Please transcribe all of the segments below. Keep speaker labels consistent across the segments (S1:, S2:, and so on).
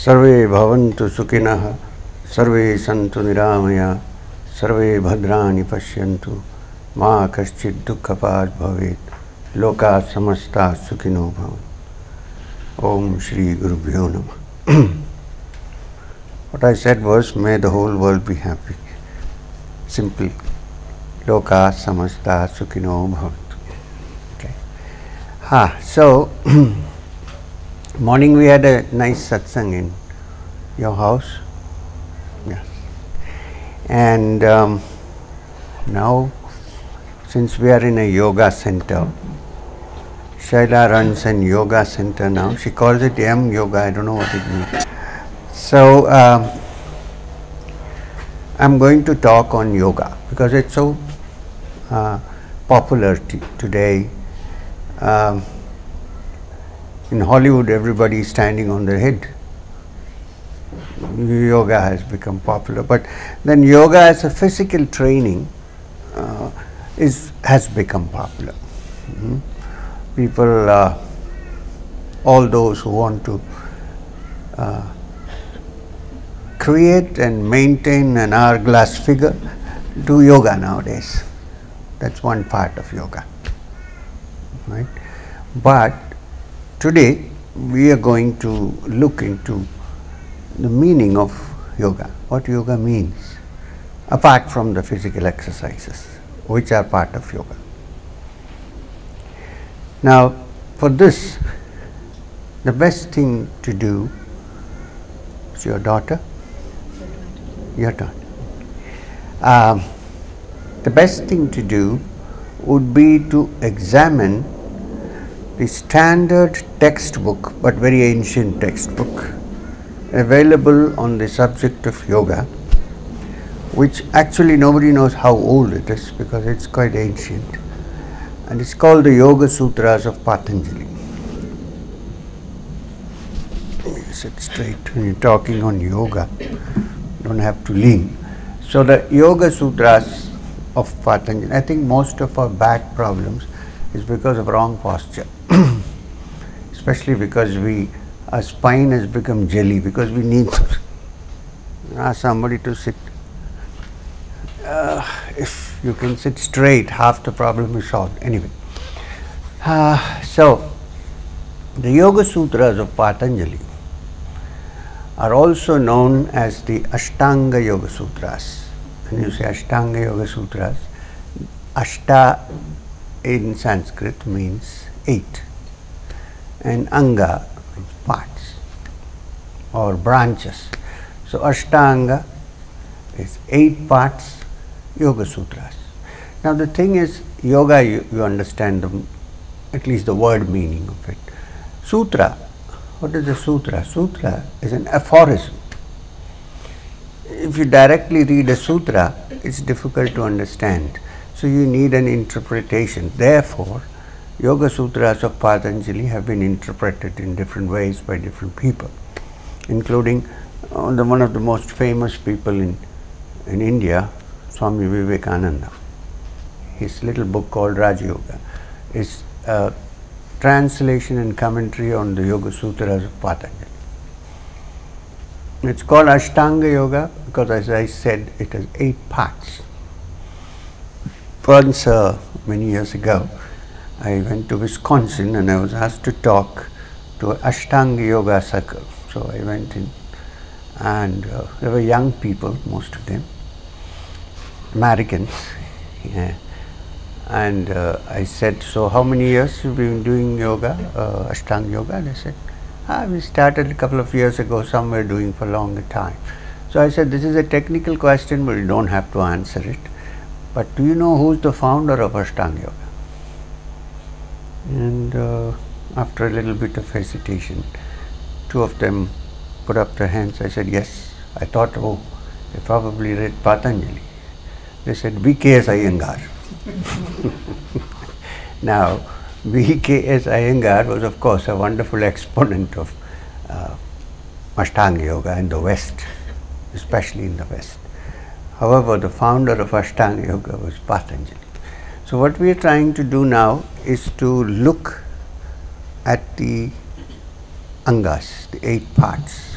S1: Sarve bhavantu sukhinah, sarve santu niramaya, sarve bhadrani pashyantu, ma kaschid dukkhapat bhavet, loka samasta sukhino bhavan. Om Shri Gurubhyo Namah. What I said was, may the whole world be happy. Simple. Loka samasta sukhino bhavantu. Okay. So, morning we had a nice satsang in your house. Yes. And now, since we are in a yoga center, Shaila runs an yoga center now. She calls it Yama Yoga. I don't know what it means. So, I'm going to talk on yoga because it's so popular today. In Hollywood, everybody is standing on their head. Yoga has become popular, but then yoga as a physical training has become popular. People, all those who want to create and maintain an hourglass figure do yoga nowadays. That's one part of yoga, right? But today we are going to look into the meaning of yoga, what yoga means, apart from the physical exercises, which are part of yoga. Now, for this, the best thing to do is your daughter. Your daughter. The best thing to do would be to examine the standard textbook, but very ancient textbook, available on the subject of yoga, which actually nobody knows how old it is because it's quite ancient. And it's called the Yoga Sutras of Patanjali. Sit straight when you're talking on yoga. You don't have to lean. So the Yoga Sutras of Patanjali, I think most of our back problems is because of wrong posture. Especially because our spine has become jelly, because we need to ask somebody to sit. If you can sit straight, half the problem is solved. Anyway, so the Yoga Sutras of Patanjali are also known as the Ashtanga Yoga Sutras. When you say Ashtanga Yoga Sutras, Ashta in Sanskrit means 8, and Anga means parts or branches. So Ashtanga is 8 parts Yoga Sutras. Now the thing is, yoga, you understand at least the word meaning of it. Sutra, what is a sutra? Sutra is an aphorism. If you directly read a sutra, it's difficult to understand. So you need an interpretation. Therefore, Yoga Sutras of Patanjali have been interpreted in different ways by different people, including one of the most famous people in India, Swami Vivekananda. His little book called Raja Yoga is a translation and commentary on the Yoga Sutras of Patanjali. It's called Ashtanga Yoga because, as I said, it has 8 parts. Once, many years ago, I went to Wisconsin and I was asked to talk to an Ashtanga Yoga circle. So I went in, and there were young people, most of them, Americans. Yeah. And I said, so how many years have you been doing yoga, Ashtanga Yoga? And they said, we started a couple of years ago, some were doing for a longer time. So I said, this is a technical question, but you don't have to answer it. But do you know who's the founder of Ashtanga Yoga? And after a little bit of hesitation, 2 of them put up their hands. I said, yes. I thought, oh, they probably read Patanjali. They said, V.K.S. Iyengar. Now, V.K.S. Iyengar was, of course, a wonderful exponent of Ashtanga Yoga in the West, especially in the West. However, the founder of Ashtanga Yoga was Patanjali. So what we are trying to do now is to look at the Angas, the 8 parts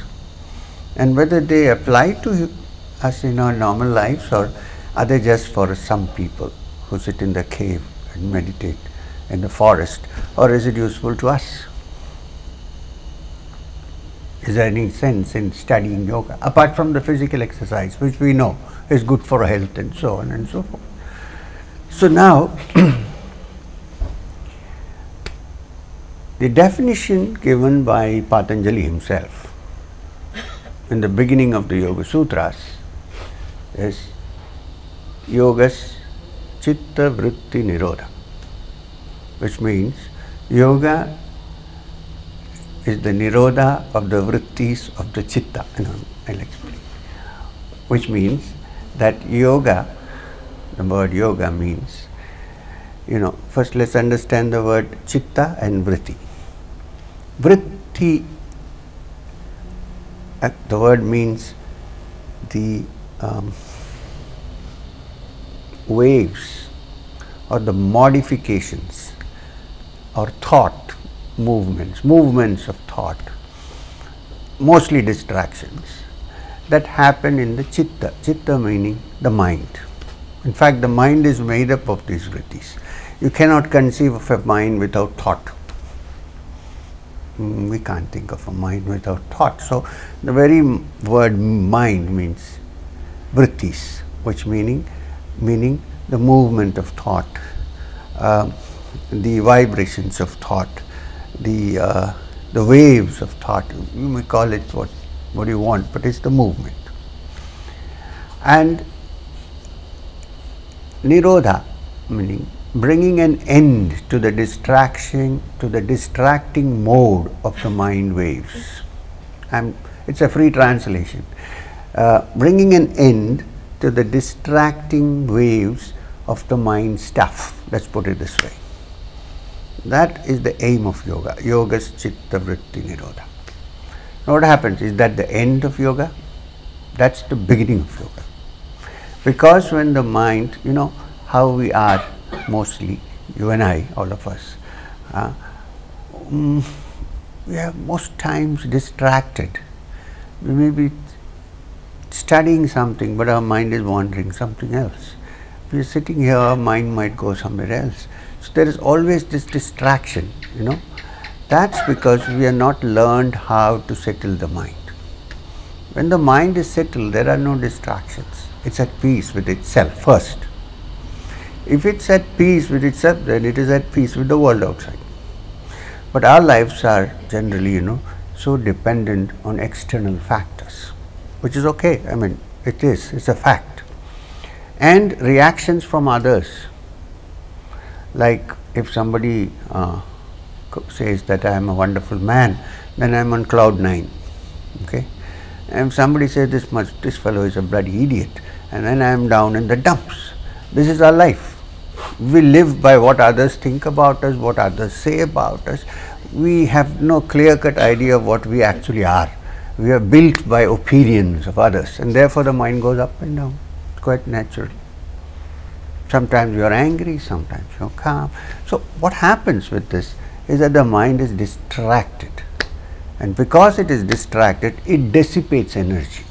S1: and whether they apply to us in our normal lives, or are they just for some people who sit in the cave and meditate in the forest, or is it useful to us? Is there any sense in studying yoga apart from the physical exercise, which we know is good for health and so on and so forth? So now the definition given by Patanjali himself in the beginning of the Yoga Sutras is Yogas Chitta Vritti Nirodha, which means yoga is the nirodha of the vrittis of the chitta. I'll explain. Which means that yoga, the word yoga means, first let's understand the word chitta and vritti. Vritti, the word means the waves or the modifications or thought movements of thought, mostly distractions, that happen in the chitta. Chitta meaning the mind. In fact, the mind is made up of these vrittis. You cannot conceive of a mind without thought. We can't think of a mind without thought. So the very word mind means vrittis, which meaning the movement of thought, the vibrations of thought, the waves of thought. You may call it what you want, but it's the movement. And nirodha meaning bringing an end to the distraction, to the distracting mode of the mind waves. And it's a free translation. Bringing an end to the distracting waves of the mind stuff. Let's put it this way. That is the aim of yoga. Yoga's Chitta Vritti Nirodha. Now what happens? Is that the end of yoga? That's the beginning of yoga. Because when the mind, how we are mostly, you and I, all of us, we are most times distracted. We may be studying something, but our mind is wandering something else. We are sitting here, our mind might go somewhere else. So there is always this distraction, That's because we are not learned how to settle the mind. When the mind is settled, there are no distractions. It's at peace with itself first. If it's at peace with itself, then it is at peace with the world outside. But our lives are generally, so dependent on external factors, which is okay. It's a fact. And reactions from others. Like if somebody says that I am a wonderful man, then I am on cloud 9. Okay? And if somebody says this fellow is a bloody idiot, and then I am down in the dumps. This is our life. We live by what others think about us, what others say about us. We have no clear-cut idea of what we actually are. We are built by opinions of others, and therefore the mind goes up and down. It's quite natural. Sometimes you are angry, sometimes you are calm. So what happens with this is that the mind is distracted, and because it is distracted, it dissipates energy.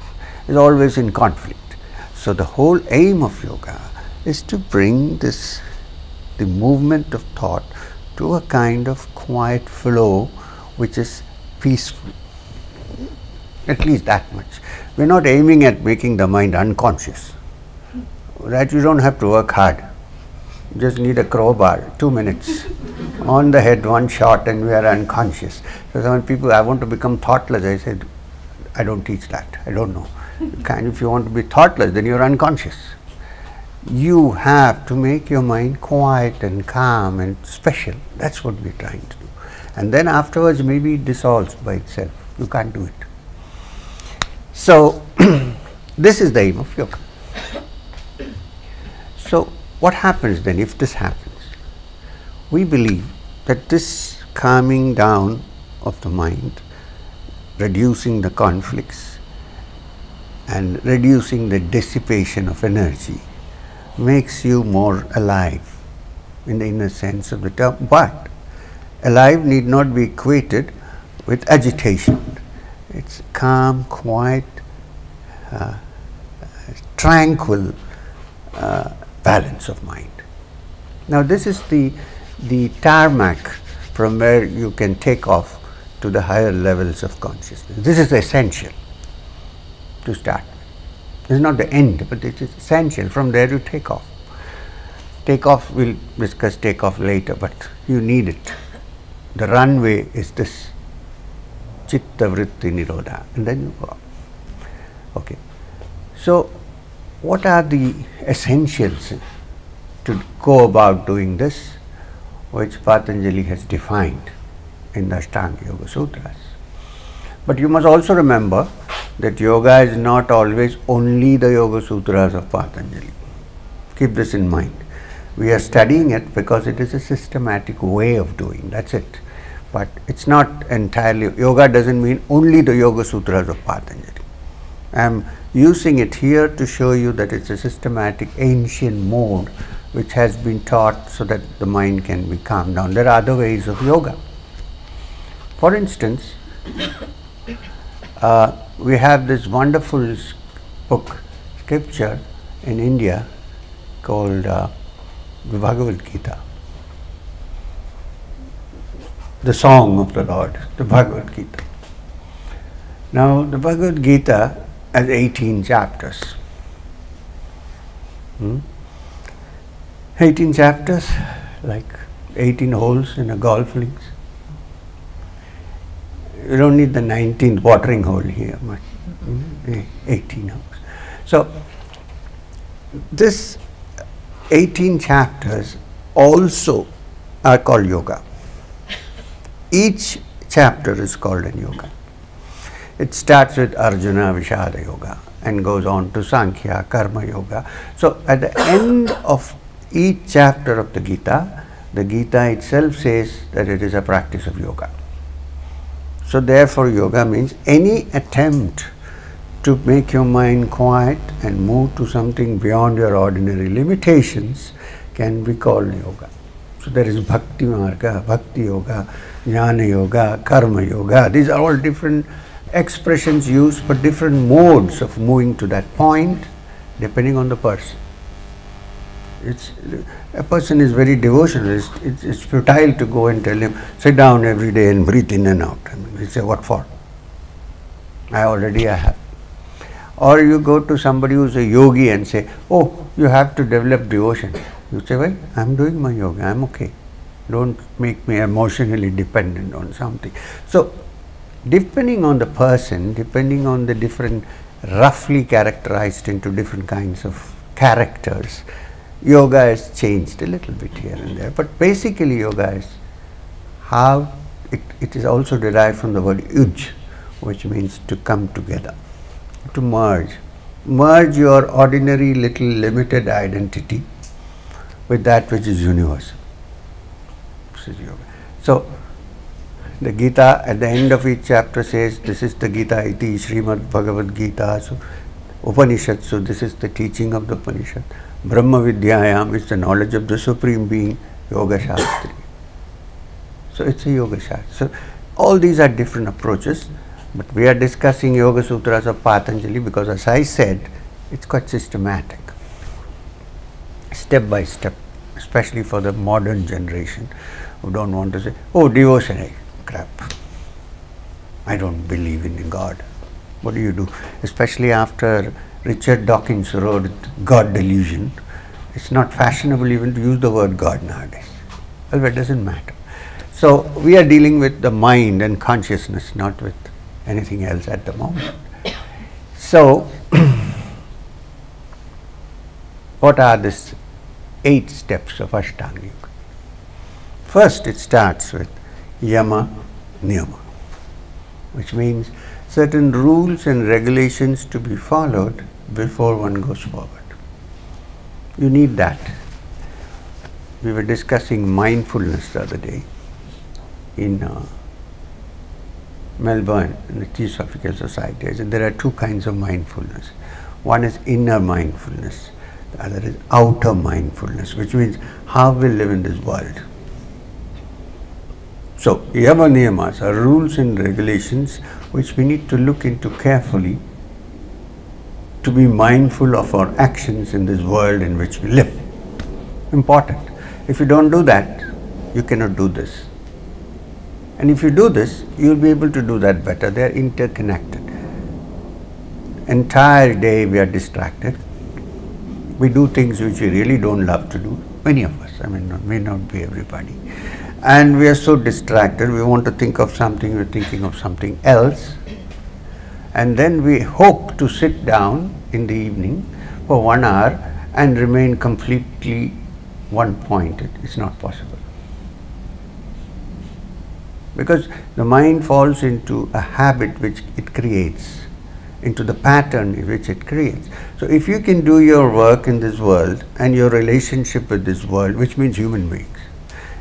S1: It's always in conflict. So the whole aim of yoga is to bring the movement of thought to a kind of quiet flow which is peaceful. At least that much. We are not aiming at making the mind unconscious. That you don't have to work hard. You just need a crowbar, 2 minutes. On the head, one shot, and we are unconscious. So some people, I want to become thoughtless. I said, I don't teach that. I don't know. If you want to be thoughtless, then you are unconscious. You have to make your mind quiet and calm and special. That's what we are trying to do. And then afterwards, maybe it dissolves by itself. You can't do it. So, this is the aim of yoga. So, what happens then if this happens? We believe that this calming down of the mind, reducing the conflicts and reducing the dissipation of energy makes you more alive in the inner sense of the term. But alive need not be equated with agitation. It's calm, quiet, tranquil balance of mind. Now this is the tarmac from where you can take off to the higher levels of consciousness. This is essential to start. This is not the end, but it is essential. From there you take off. Take off, we'll discuss take off later, but you need it. The runway is this chitta vritti nirodha, and then you go up. Okay. So what are the essentials to go about doing this, which Patanjali has defined in the Ashtanga Yoga Sutras? But you must also remember that yoga is not always only the Yoga Sutras of Patanjali. Keep this in mind. We are studying it because it is a systematic way of doing, that's it. But it's not entirely, yoga doesn't mean only the Yoga Sutras of Patanjali. I am using it here to show you that it's a systematic ancient mode which has been taught so that the mind can be calmed down. There are other ways of yoga. For instance, we have this wonderful book, scripture in India called the Bhagavad Gita. The song of the Lord, the Bhagavad Gita. Now the Bhagavad Gita has 18 chapters. 18 chapters, like 18 holes in a golf links. You don't need the 19th watering hole here, but 18 holes. So this 18 chapters also are called yoga. Each chapter is called a yoga. It starts with Arjuna Vishada Yoga and goes on to Sankhya, Karma Yoga. So at the end of each chapter of the Gita itself says that it is a practice of yoga. So therefore yoga means any attempt to make your mind quiet and move to something beyond your ordinary limitations can be called yoga. So there is Bhakti Marga, Bhakti Yoga, Jnana Yoga, Karma Yoga. These are all different expressions used for different modes of moving to that point depending on the person. A person is very devotional. It's futile to go and tell him, sit down every day and breathe in and out. I mean, he say, what for? I have. Or you go to somebody who's a yogi and say, oh, you have to develop devotion. You say, well, I'm doing my yoga, I'm okay. Don't make me emotionally dependent on something. So, depending on the person, depending on the different, roughly characterized into different kinds of characters, yoga has changed a little bit here and there. But basically yoga is how, it is also derived from the word yuj, which means to come together, to merge. Merge your ordinary little limited identity with that which is universal. This is yoga. So, the Gita at the end of each chapter says, this is the Gita iti Srimad Bhagavad Gita, so Upanishad, so this is the teaching of the Upanishad. Brahma Vidyayam is the knowledge of the Supreme Being, Yoga Shastri. So it's a Yoga Shastra. So all these are different approaches, but we are discussing Yoga Sutras of Patanjali because, as I said, it's quite systematic, step by step, especially for the modern generation who don't want to say, oh, devotion, hey, crap, I don't believe in God. What do you do? Especially after Richard Dawkins wrote God Delusion, it's not fashionable even to use the word God nowadays. Well, it doesn't matter. So we are dealing with the mind and consciousness, not with anything else at the moment. So what are these 8 steps of Ashtanga Yoga? First, it starts with Yama Niyamas, which means certain rules and regulations to be followed before one goes forward. You need that. We were discussing mindfulness the other day in Melbourne, in the Theosophical Society. I said there are 2 kinds of mindfulness. One is inner mindfulness, the other is outer mindfulness, which means how we live in this world. So, Yama Niyamas are rules and regulations which we need to look into carefully to be mindful of our actions in this world in which we live. Important. If you don't do that, you cannot do this. And if you do this, you will be able to do that better. They are interconnected. Entire day we are distracted. We do things which we really don't love to do. Many of us, may not be everybody. And we are so distracted, we want to think of something, we're thinking of something else. And then we hope to sit down in the evening for 1 hour and remain completely one-pointed. It's not possible. Because the mind falls into a habit which it creates, into the pattern in which it creates. So if you can do your work in this world and your relationship with this world, which means human beings,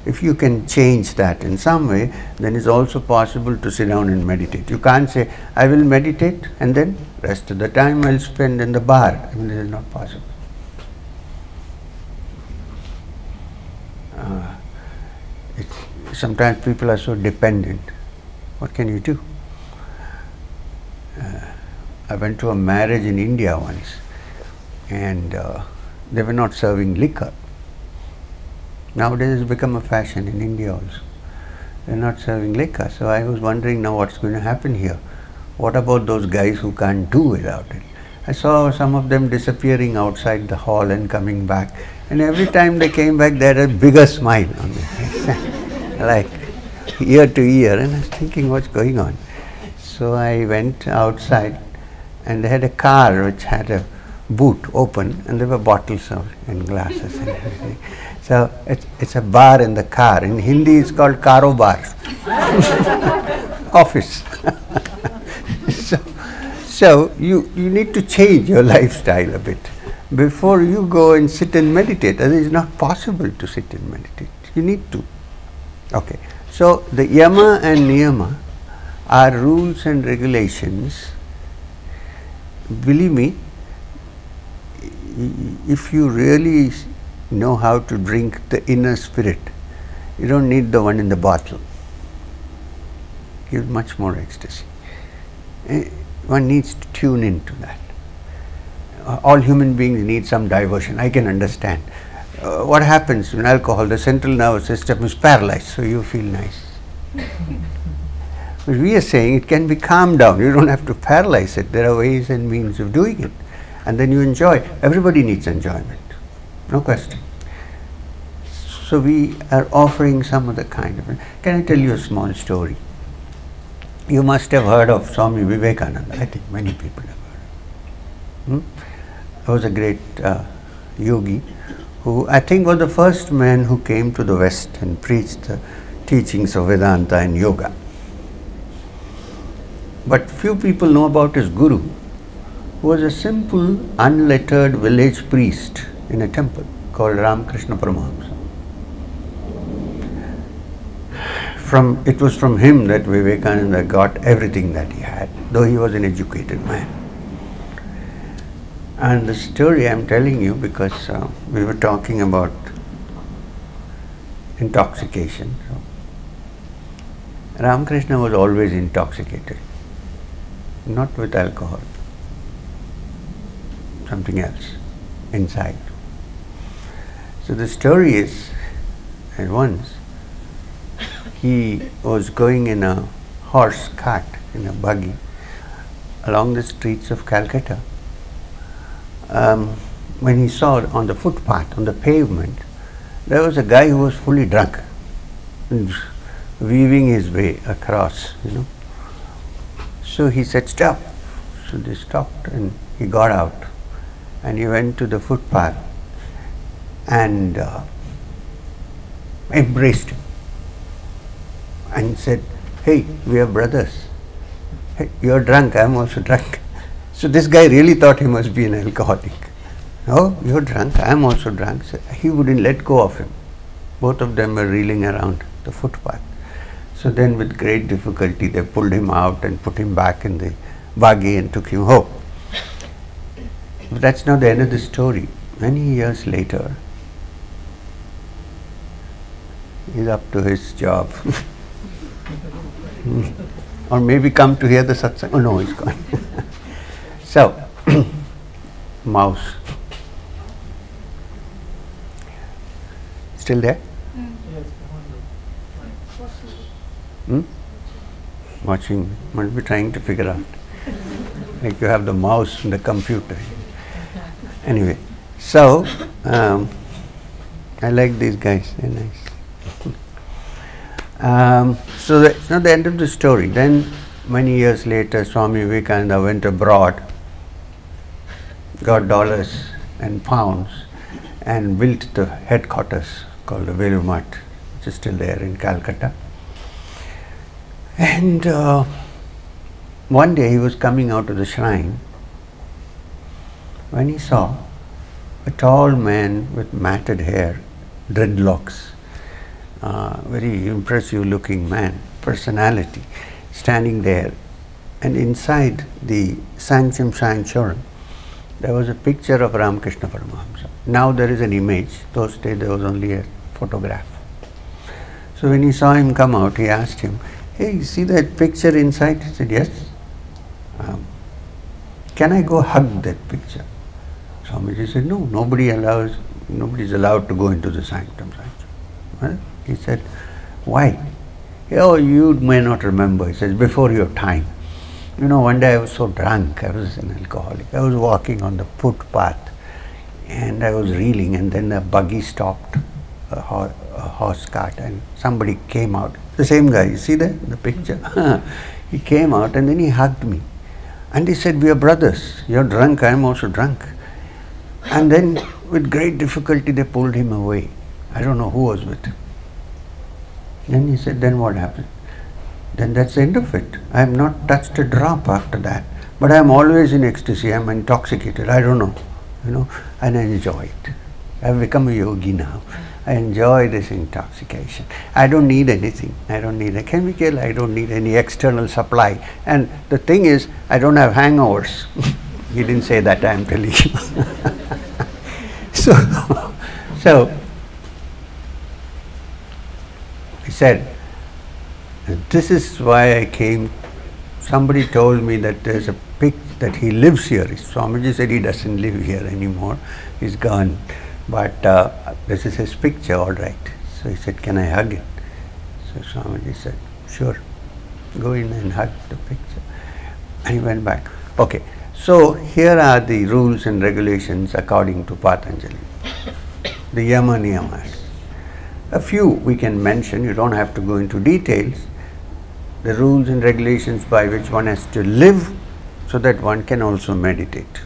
S1: if you can change that in some way, then it's also possible to sit down and meditate. You can't say, I will meditate and then rest of the time I'll spend in the bar. This is not possible. Sometimes people are so dependent. What can you do? I went to a marriage in India once, and they were not serving liquor. Nowadays it's become a fashion in India also. They're not serving liquor. So I was wondering now what's going to happen here. What about those guys who can't do without it? I saw some of them disappearing outside the hall and coming back. And every time they came back, they had a bigger smile on their face, like ear to ear. And I was thinking, what's going on? So I went outside, and they had a car which had a boot open, and there were bottles and glasses and everything. So it's a bar in the car. In Hindi it's called karo bar. Office. So you need to change your lifestyle a bit before you go and sit and meditate. It is not possible to sit and meditate. You need to. Okay. So the Yama and Niyama are rules and regulations. Believe me, if you really know how to drink the inner spirit, you don't need the one in the bottle. Gives much more ecstasy. One needs to tune into that. All human beings need some diversion. I can understand. What happens in alcohol? The central nervous system is paralyzed, so you feel nice. But we are saying it can be calmed down. You don't have to paralyze it. There are ways and means of doing it. And then you enjoy. Everybody needs enjoyment. No question. So we are offering some other kind of. Can I tell you a small story? You must have heard of Swami Vivekananda. I think many people have heard of him. He was a great yogi who I think was the first man who came to the West and preached the teachings of Vedanta and yoga. But few people know about his guru, who was a simple, unlettered village priest in a temple called Ramakrishna Paramahamsa. It was from him that Vivekananda got everything that he had, though he was an educated man. And the story I'm telling you because we were talking about intoxication. So, Ramakrishna was always intoxicated, not with alcohol, something else inside. So the story is, at once, he was going in a horse cart, in a buggy, along the streets of Calcutta. When he saw on the footpath, on the pavement, there was a guy who was fully drunk, and weaving his way across, So he said, stop. So they stopped and he got out and he went to the footpath and embraced him and said, hey, we are brothers. Hey, you're drunk, I'm also drunk. So this guy really thought he must be an alcoholic. Oh, you're drunk, I'm also drunk. So he wouldn't let go of him. Both of them were reeling around the footpath. So then with great difficulty they pulled him out and put him back in the buggy and took him home. But that's not the end of the story. Many years later, he's up to his job. Or maybe come to hear the satsang. Oh no, he's gone. So, mouse. Still there? Hmm? Watching, must be trying to figure out. Like you have the mouse in the computer. Anyway, so I like these guys, they're nice. So that's not the end of the story. Then many years later, Swami Vivekananda went abroad, got dollars and pounds, and built the headquarters called the Velumat, which is still there in Calcutta. And one day he was coming out of the shrine when he saw a tall man with matted hair, dreadlocks, very impressive looking man, personality, standing there. And inside the Sanctum Sanctorum, there was a picture of Ramakrishna Paramahamsa. Now there is an image, those days there was only a photograph. So when he saw him come out, he asked him, "Hey, you see that picture inside?" He said, "Yes." "Can I go hug that picture?" Swamiji said, "No, nobody is allowed to go into the Sanctum Sanctorum." Well, he said, "Why?" "Oh, you may not remember." He says, "Before your time. You know, one day I was so drunk, I was an alcoholic. I was walking on the footpath and I was reeling, and then a buggy stopped, a horse cart, and somebody came out. The same guy, you see that, the picture? He came out and then he hugged me. And he said, "We are brothers. You're drunk, I am also drunk." And then with great difficulty they pulled him away. I don't know who was with him. Then he said, "Then what happened?" "Then that's the end of it. I have not touched a drop after that. But I am always in ecstasy, I am intoxicated, I don't know, and I enjoy it. I have become a yogi now. I enjoy this intoxication. I don't need anything. I don't need a chemical, I don't need any external supply. And the thing is, I don't have hangovers." He didn't say that, I am telling you. So he said, "This is why I came." Somebody told me that there's a that he lives here. Swamiji said he doesn't live here anymore. He's gone. But this is his picture, all right. So he said, "Can I hug it?" So Swamiji said, "Sure. Go in and hug the picture." And he went back. Okay. So here are the rules and regulations according to Patanjali. The Yama Niyamas. A few we can mention, you don't have to go into details. The rules and regulations by which one has to live so that one can also meditate.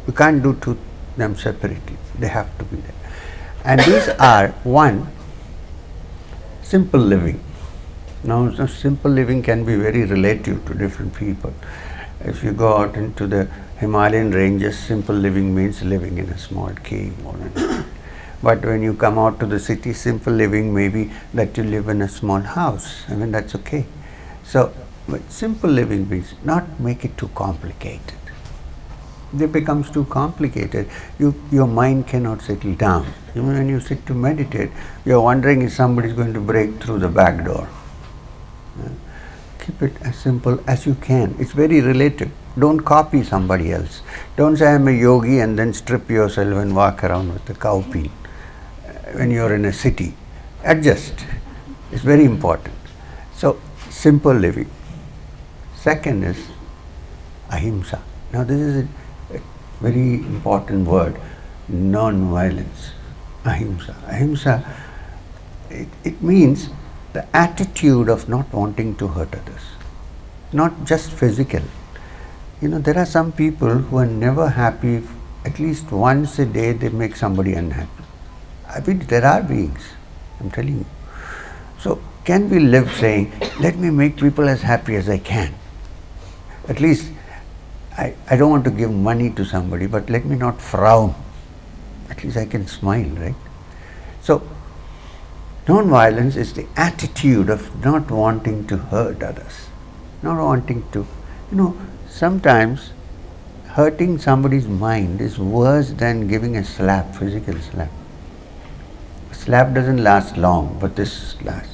S1: You can't do them separately, they have to be there. And these are, one, simple living. Now, simple living can be very relative to different people. If you go out into the Himalayan ranges, simple living means living in a small cave or anything. But when you come out to the city, simple living may be that you live in a small house. I mean, that's okay. So, but simple living means not make it too complicated. If it becomes too complicated, your mind cannot settle down. Even when you sit to meditate, you are wondering if somebody is going to break through the back door. Keep it as simple as you can. It's very relative. Don't copy somebody else. Don't say, "I'm a yogi," and then strip yourself and walk around with a cowpea when you're in a city. Adjust. It's very important. So, simple living. Second is ahimsa. Now, this is a very important word, non-violence. Ahimsa. Ahimsa, it means the attitude of not wanting to hurt others, not just physical. There are some people who are never happy. At least once a day they make somebody unhappy. I mean, there are beings, I'm telling you. So, can we live saying, "Let me make people as happy as I can. At least, I don't want to give money to somebody, but let me not frown. At least I can smile," right? So, non-violence is the attitude of not wanting to hurt others, not wanting to, sometimes hurting somebody's mind is worse than giving a slap, physical slap. A slap doesn't last long, but this lasts.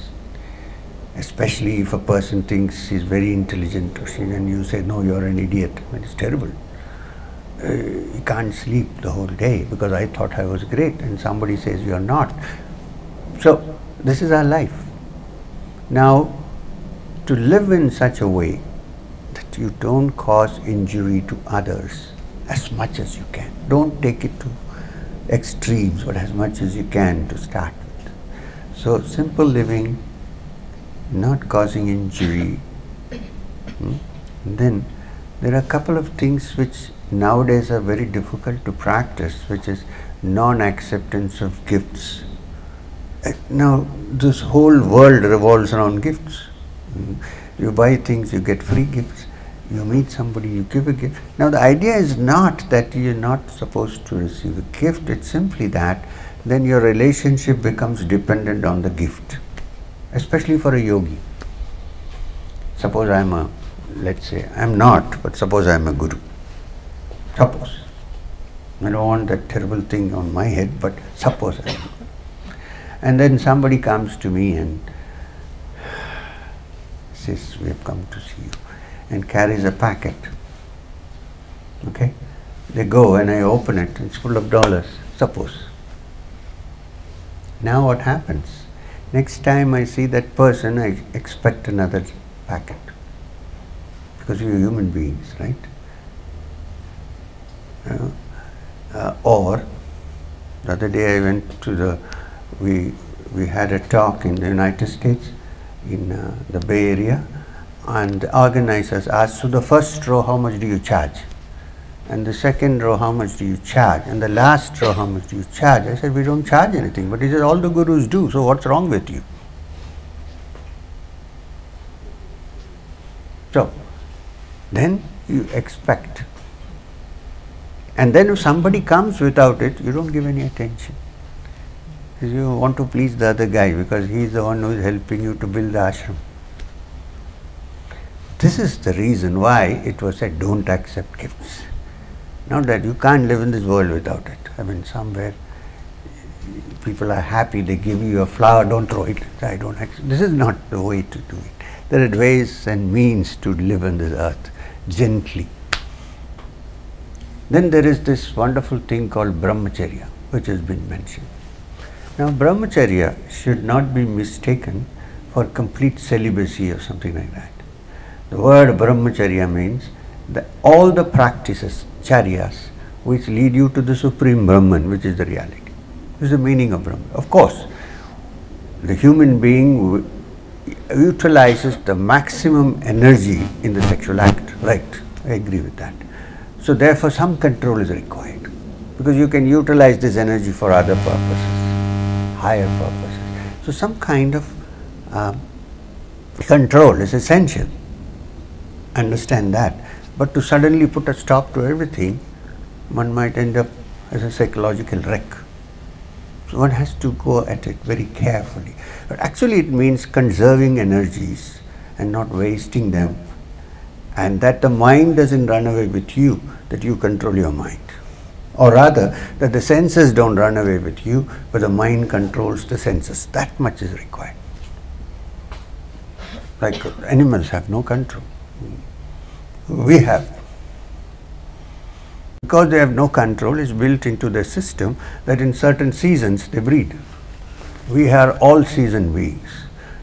S1: Especially if a person thinks he's very intelligent or she, and you say, "No, you're an idiot." I mean, it's terrible. you can't sleep the whole day because I thought I was great, and somebody says you're not. So this is our life. Now, to live in such a way that you don't cause injury to others as much as you can. Don't take it to extremes, but as much as you can to start with. So simple living, not causing injury. Then there are a couple of things which nowadays are very difficult to practice, which is non-acceptance of gifts. Now this whole world revolves around gifts. You buy things, you get free gifts. You meet somebody, you give a gift. Now the idea is not that you're not supposed to receive a gift, it's simply that then your relationship becomes dependent on the gift, especially for a yogi. Suppose let's say, I'm not, but suppose I'm a guru. Suppose. I don't want that terrible thing on my head, but suppose I'm. And then somebody comes to me and says, we have come to see you, and carries a packet. Okay? They go and I open it, it's full of dollars, suppose. Now what happens? Next time I see that person, I expect another packet. Because we are human beings, right? Or, the other day I went to we had a talk in the United States, in the Bay Area, and the organizers asked, so the first row, how much do you charge? And the second row, how much do you charge? And the last row, how much do you charge? I said, we don't charge anything. But he said, all the gurus do, so what's wrong with you? So, then you expect. And then if somebody comes without it, you don't give any attention. You want to please the other guy because he is the one who is helping you to build the ashram. This is the reason why it was said, don't accept gifts. Not that you can't live in this world without it. I mean, somewhere people are happy, they give you a flower, don't throw it. I don't accept. This is not the way to do it. There are ways and means to live on this earth, gently. Then there is this wonderful thing called brahmacharya, which has been mentioned. Now, brahmacharya should not be mistaken for complete celibacy or something like that. The word brahmacharya means that all the practices, charyas, which lead you to the supreme Brahman, which is the reality. This is the meaning of Brahman. Of course, the human being utilizes the maximum energy in the sexual act. Right, I agree with that. So therefore some control is required, because you can utilize this energy for other purposes, higher purposes. So some kind of control is essential. Understand that. But to suddenly put a stop to everything, one might end up as a psychological wreck. So one has to go at it very carefully. But actually it means conserving energies and not wasting them, and that the mind doesn't run away with you, that you control your mind. Or rather, that the senses don't run away with you, but the mind controls the senses. That much is required. Like animals have no control. We have. Because they have no control, it's built into the system that in certain seasons they breed. We are all season beings.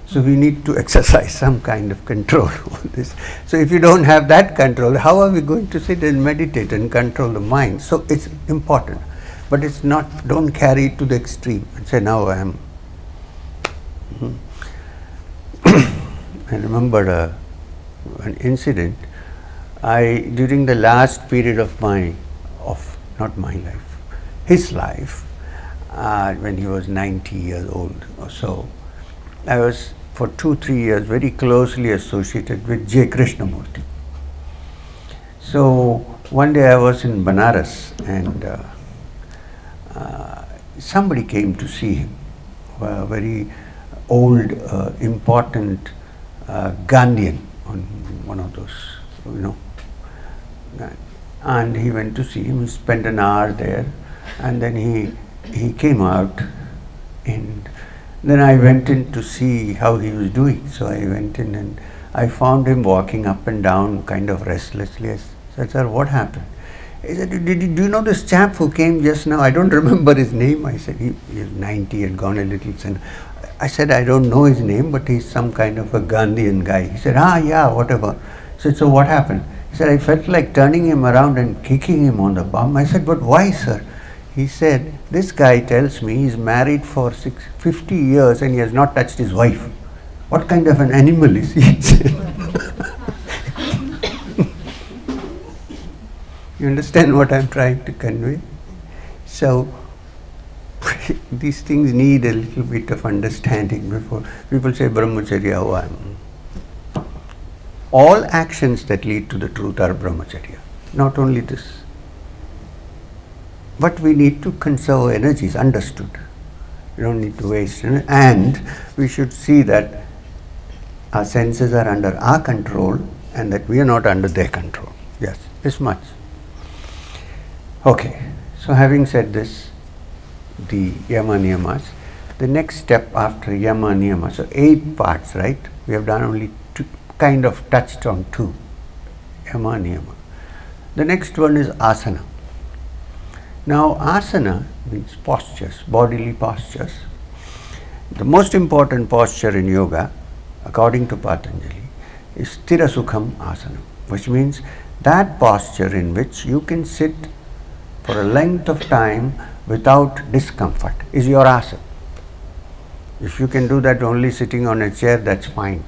S1: So we need to exercise some kind of control over this. So if you don't have that control, how are we going to sit and meditate and control the mind? So it's important. But it's not, don't carry it to the extreme and say, now I am. I remembered an incident. During the last period of not my life, his life, when he was 90 years old or so, I was for 2-3 years very closely associated with J. Krishnamurti. So one day I was in Banaras and somebody came to see him, a very old, important Gandhian, one of those, and he went to see him. He spent an hour there, and then he came out, and then I went in to see how he was doing. So I went in and I found him walking up and down kind of restlessly. I said, sir, what happened? He said, do you know this chap who came just now? I don't remember his name. I said, he's 90 and gone a little sin. I said, I don't know his name, but he's some kind of a Gandhian guy. He said, yeah, whatever. I said, so what happened? He said, I felt like turning him around and kicking him on the bum. I said, but why, sir? He said, this guy tells me he's married for 50 years and he has not touched his wife. What kind of an animal is he? You understand what I'm trying to convey? So, these things need a little bit of understanding before people say brahmacharya hua. All actions that lead to the truth are brahmacharya, not only this. But we need to conserve energies, understood. We don't need to waste, and we should see that our senses are under our control and that we are not under their control. Yes, this much. Okay, so having said this, the Yama Niyamas, the next step after Yama Niyamas, so 8 parts, right? We have done only 2, kind of touched on 2, Yama Niyama. The next one is Asana. Now, Asana means postures, bodily postures. The most important posture in yoga, according to Patanjali, is Sthira Sukham Asana, which means that posture in which you can sit for a length of time without discomfort is your asana. If you can do that only sitting on a chair, that's fine.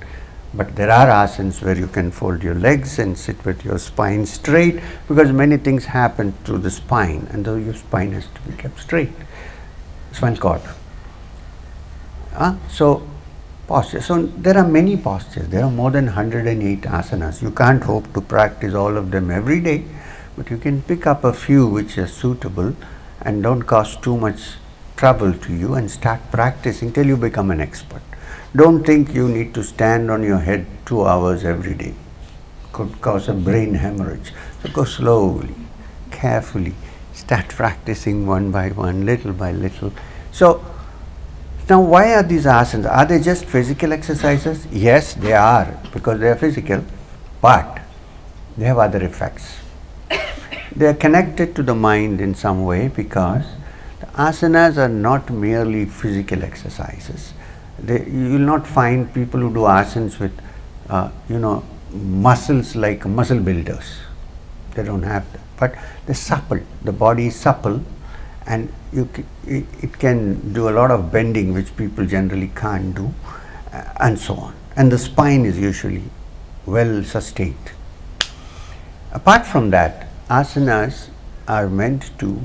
S1: But there are asanas where you can fold your legs and sit with your spine straight, because many things happen to the spine and your spine has to be kept straight. Spinal cord. So, posture. So, there are many postures. There are more than 108 asanas. You can't hope to practice all of them every day, but you can pick up a few which are suitable and don't cause too much trouble to you and start practicing till you become an expert. Don't think you need to stand on your head 2 hours every day. Could cause a brain hemorrhage. So go slowly, carefully, start practicing one by one, little by little. So now why are these asanas? Are they just physical exercises? Yes, they are, because they are physical, but they have other effects. They are connected to the mind in some way, because the asanas are not merely physical exercises. You will not find people who do asanas with, muscles like muscle builders. They don't have that. But they're supple. The body is supple, and it can do a lot of bending which people generally can't do, and so on. And the spine is usually well sustained. Apart from that, asanas are meant to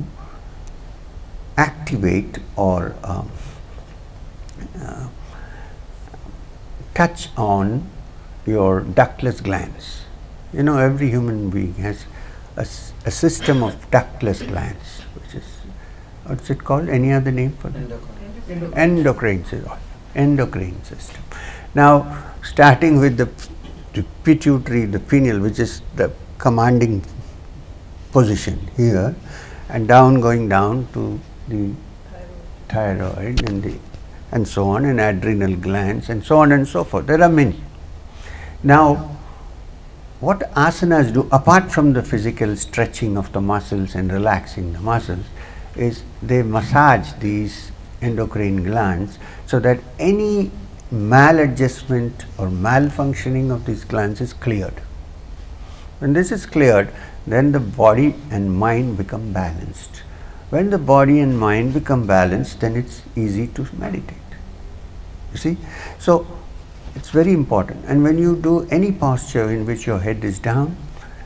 S1: activate or touch on your ductless glands. You know, every human being has a system of ductless glands, which is, what's it called? Any other name for that? Endocrine system. Endocrine system. Now, starting with the pituitary, the pineal, which is the commanding position here, and going down to the thyroid and so on, and adrenal glands and so on and so forth. There are many. Now, what asanas do, apart from the physical stretching of the muscles and relaxing the muscles, is they massage these endocrine glands so that any maladjustment or malfunctioning of these glands is cleared. When this is cleared, then the body and mind become balanced. When the body and mind become balanced, then it's easy to meditate. You see? So, it's very important. And when you do any posture in which your head is down,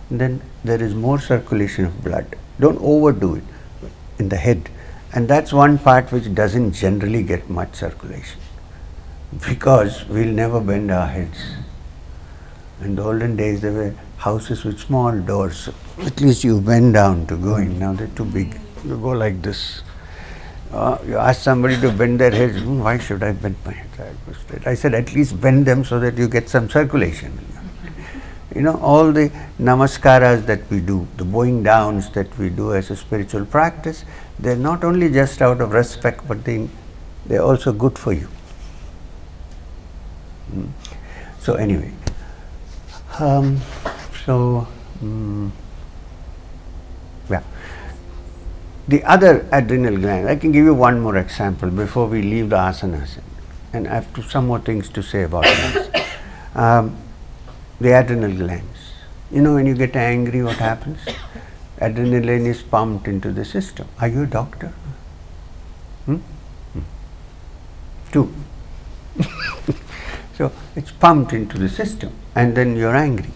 S1: then there is more circulation of blood. Don't overdo it in the head. And that's one part which doesn't generally get much circulation, because we'll never bend our heads. In the olden days, there were houses with small doors. So at least you bend down to go in. Now they're too big. You go like this. You ask somebody to bend their heads, why should I bend my head? I said, at least bend them so that you get some circulation. You know, all the namaskaras that we do, the bowing downs that we do as a spiritual practice, they're not only just out of respect, but they're also good for you. So anyway, yeah. The other adrenal gland, I can give you one more example before we leave the asanas, and I have some more things to say about this. The adrenal glands. You know, when you get angry, what happens? Adrenaline is pumped into the system. Are you a doctor? Two. So it's pumped into the system, and then you're angry.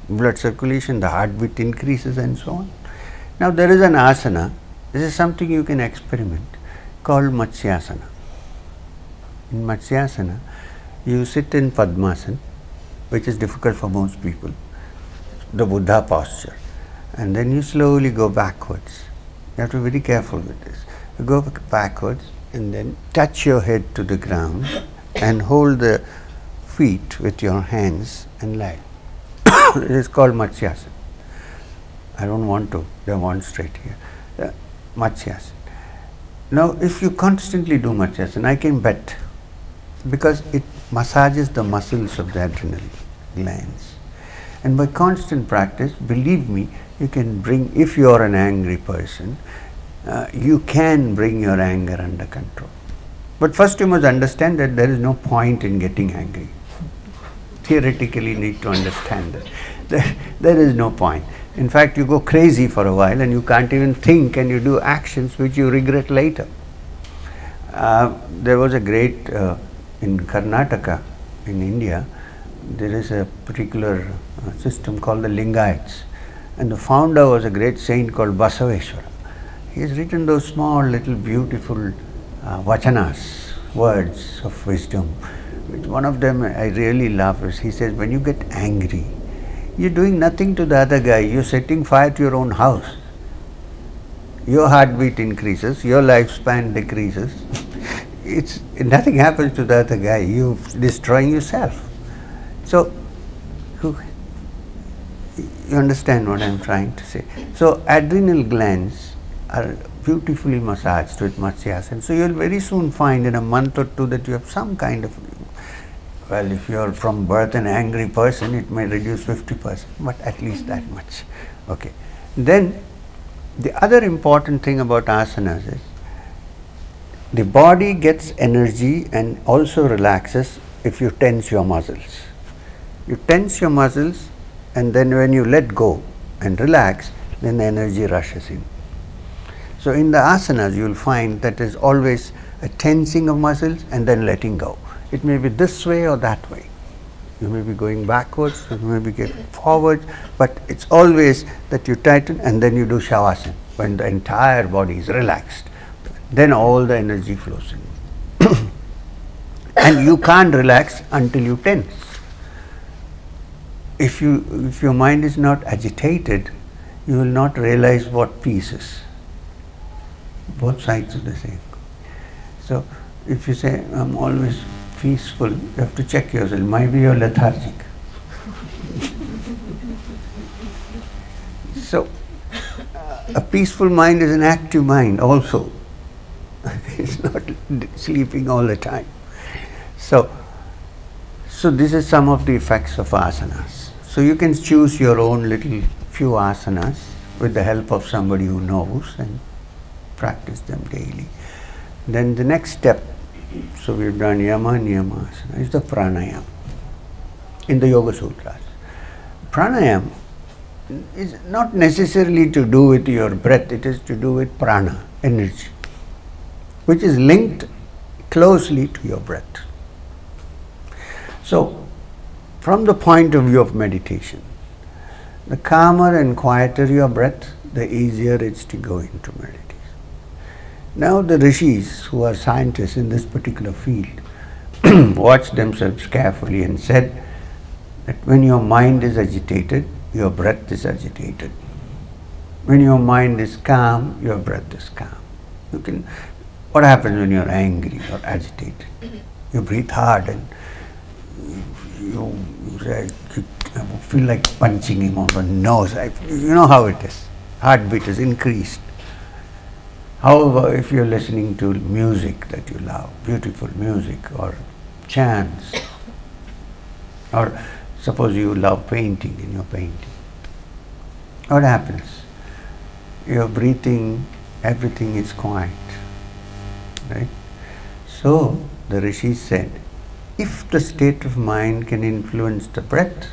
S1: Blood circulation, the heartbeat increases, and so on. Now there is an asana. This is something you can experiment, called Matsyasana. In Matsyasana, you sit in Padmasana, which is difficult for most people, the Buddha posture, and then you slowly go backwards. You have to be very careful with this. You go backwards and then touch your head to the ground and hold the feet with your hands and lie. It is called Matsyasana. I don't want to demonstrate here. Matsyasana. Now, if you constantly do Matsyasana, I can bet, because it massages the muscles of the adrenal glands. And by constant practice, believe me, you can bring, if you are an angry person, you can bring your anger under control. But first you must understand that there is no point in getting angry. Theoretically, you need to understand that. There is no point. In fact, you go crazy for a while and you can't even think, and you do actions which you regret later. There was a great, in Karnataka, in India, there is a particular system called the Lingayats, and the founder was a great saint called Basaveshwara. He has written those small, little, beautiful vachanas, words of wisdom. One of them I really love is, he says, when you get angry, you're doing nothing to the other guy, you're setting fire to your own house. Your heartbeat increases, your lifespan decreases. Nothing happens to the other guy, you're destroying yourself. So, you understand what I'm trying to say. So, adrenal glands are beautifully massaged with Matsyasana. So, you'll very soon find in a month or two that you have some kind of, well, if you're from birth an angry person, it may reduce 50%, but at least that much. Okay. Then, the other important thing about asanas is, the body gets energy and also relaxes if you tense your muscles. You tense your muscles, and then when you let go and relax, then the energy rushes in. So in the asanas, you will find that there is always a tensing of muscles and then letting go. It may be this way or that way. You may be going backwards, you may be getting forward, but it's always that you tighten and then you do shavasana, when the entire body is relaxed. Then all the energy flows in. And you can't relax until you tense. If your mind is not agitated, you will not realize what peace is. Both sides of the same. So, if you say, I'm always peaceful, you have to check yourself. Maybe you're lethargic. So, a peaceful mind is an active mind also. It's not sleeping all the time. So this is some of the effects of asanas. So you can choose your own little few asanas with the help of somebody who knows and practice them daily. Then the next step, so we've done Yama Niyamas, is the Pranayam in the Yoga Sutras. Pranayam is not necessarily to do with your breath, it is to do with prana, energy, which is linked closely to your breath. So, from the point of view of meditation, the calmer and quieter your breath, the easier it's to go into meditation. Now the rishis, who are scientists in this particular field, watched themselves carefully and said that when your mind is agitated, your breath is agitated. When your mind is calm, your breath is calm. What happens when you're angry or agitated? You breathe hard and you feel like punching him on the nose. You know how it is. Heartbeat is increased. However, if you're listening to music that you love, beautiful music or chants, or suppose you love painting and you're painting, what happens? Your breathing everything is quiet, right? So the rishis said, if the state of mind can influence the breath,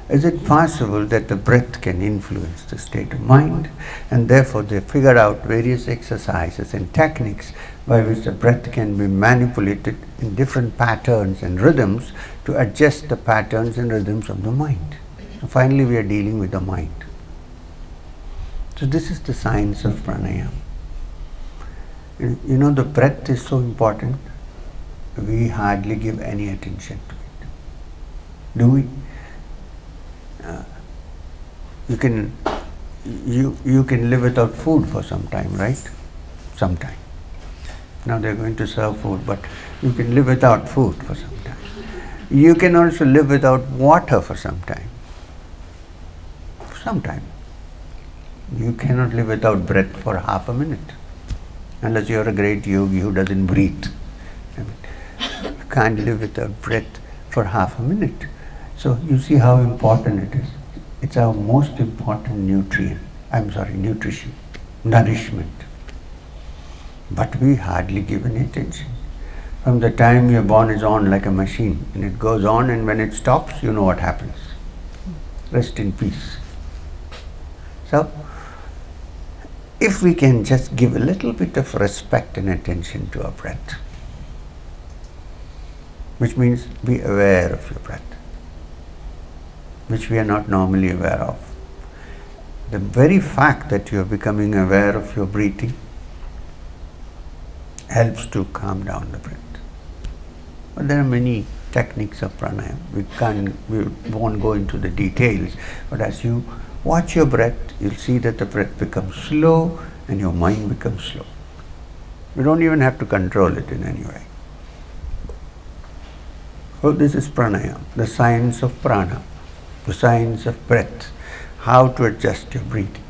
S1: is it possible that the breath can influence the state of mind? And therefore they figured out various exercises and techniques by which the breath can be manipulated in different patterns and rhythms to adjust the patterns and rhythms of the mind. So finally we are dealing with the mind. So this is the science of pranayam. You know, the breath is so important, we hardly give any attention to it. Do we? You can live without food for some time, right? Sometime. Now they are going to serve food, but you can live without food for some time. You can also live without water for some time. For some time. You cannot live without breath for half a minute, unless you are a great yogi who doesn't breathe. I mean, you can't live without breath for half a minute. So you see how important it is. It's our most important nutrition, nourishment. But we hardly give any attention. From the time you're born, it's on like a machine, and it goes on, and when it stops, you know what happens. Rest in peace. So, if we can just give a little bit of respect and attention to our breath, which means be aware of your breath, which we are not normally aware of. The very fact that you are becoming aware of your breathing helps to calm down the breath. But there are many techniques of pranayam. We won't go into the details, but as you watch your breath, you'll see that the breath becomes slow and your mind becomes slow. You don't even have to control it in any way. So this is pranayam, the science of prana, the science of breath, how to adjust your breathing.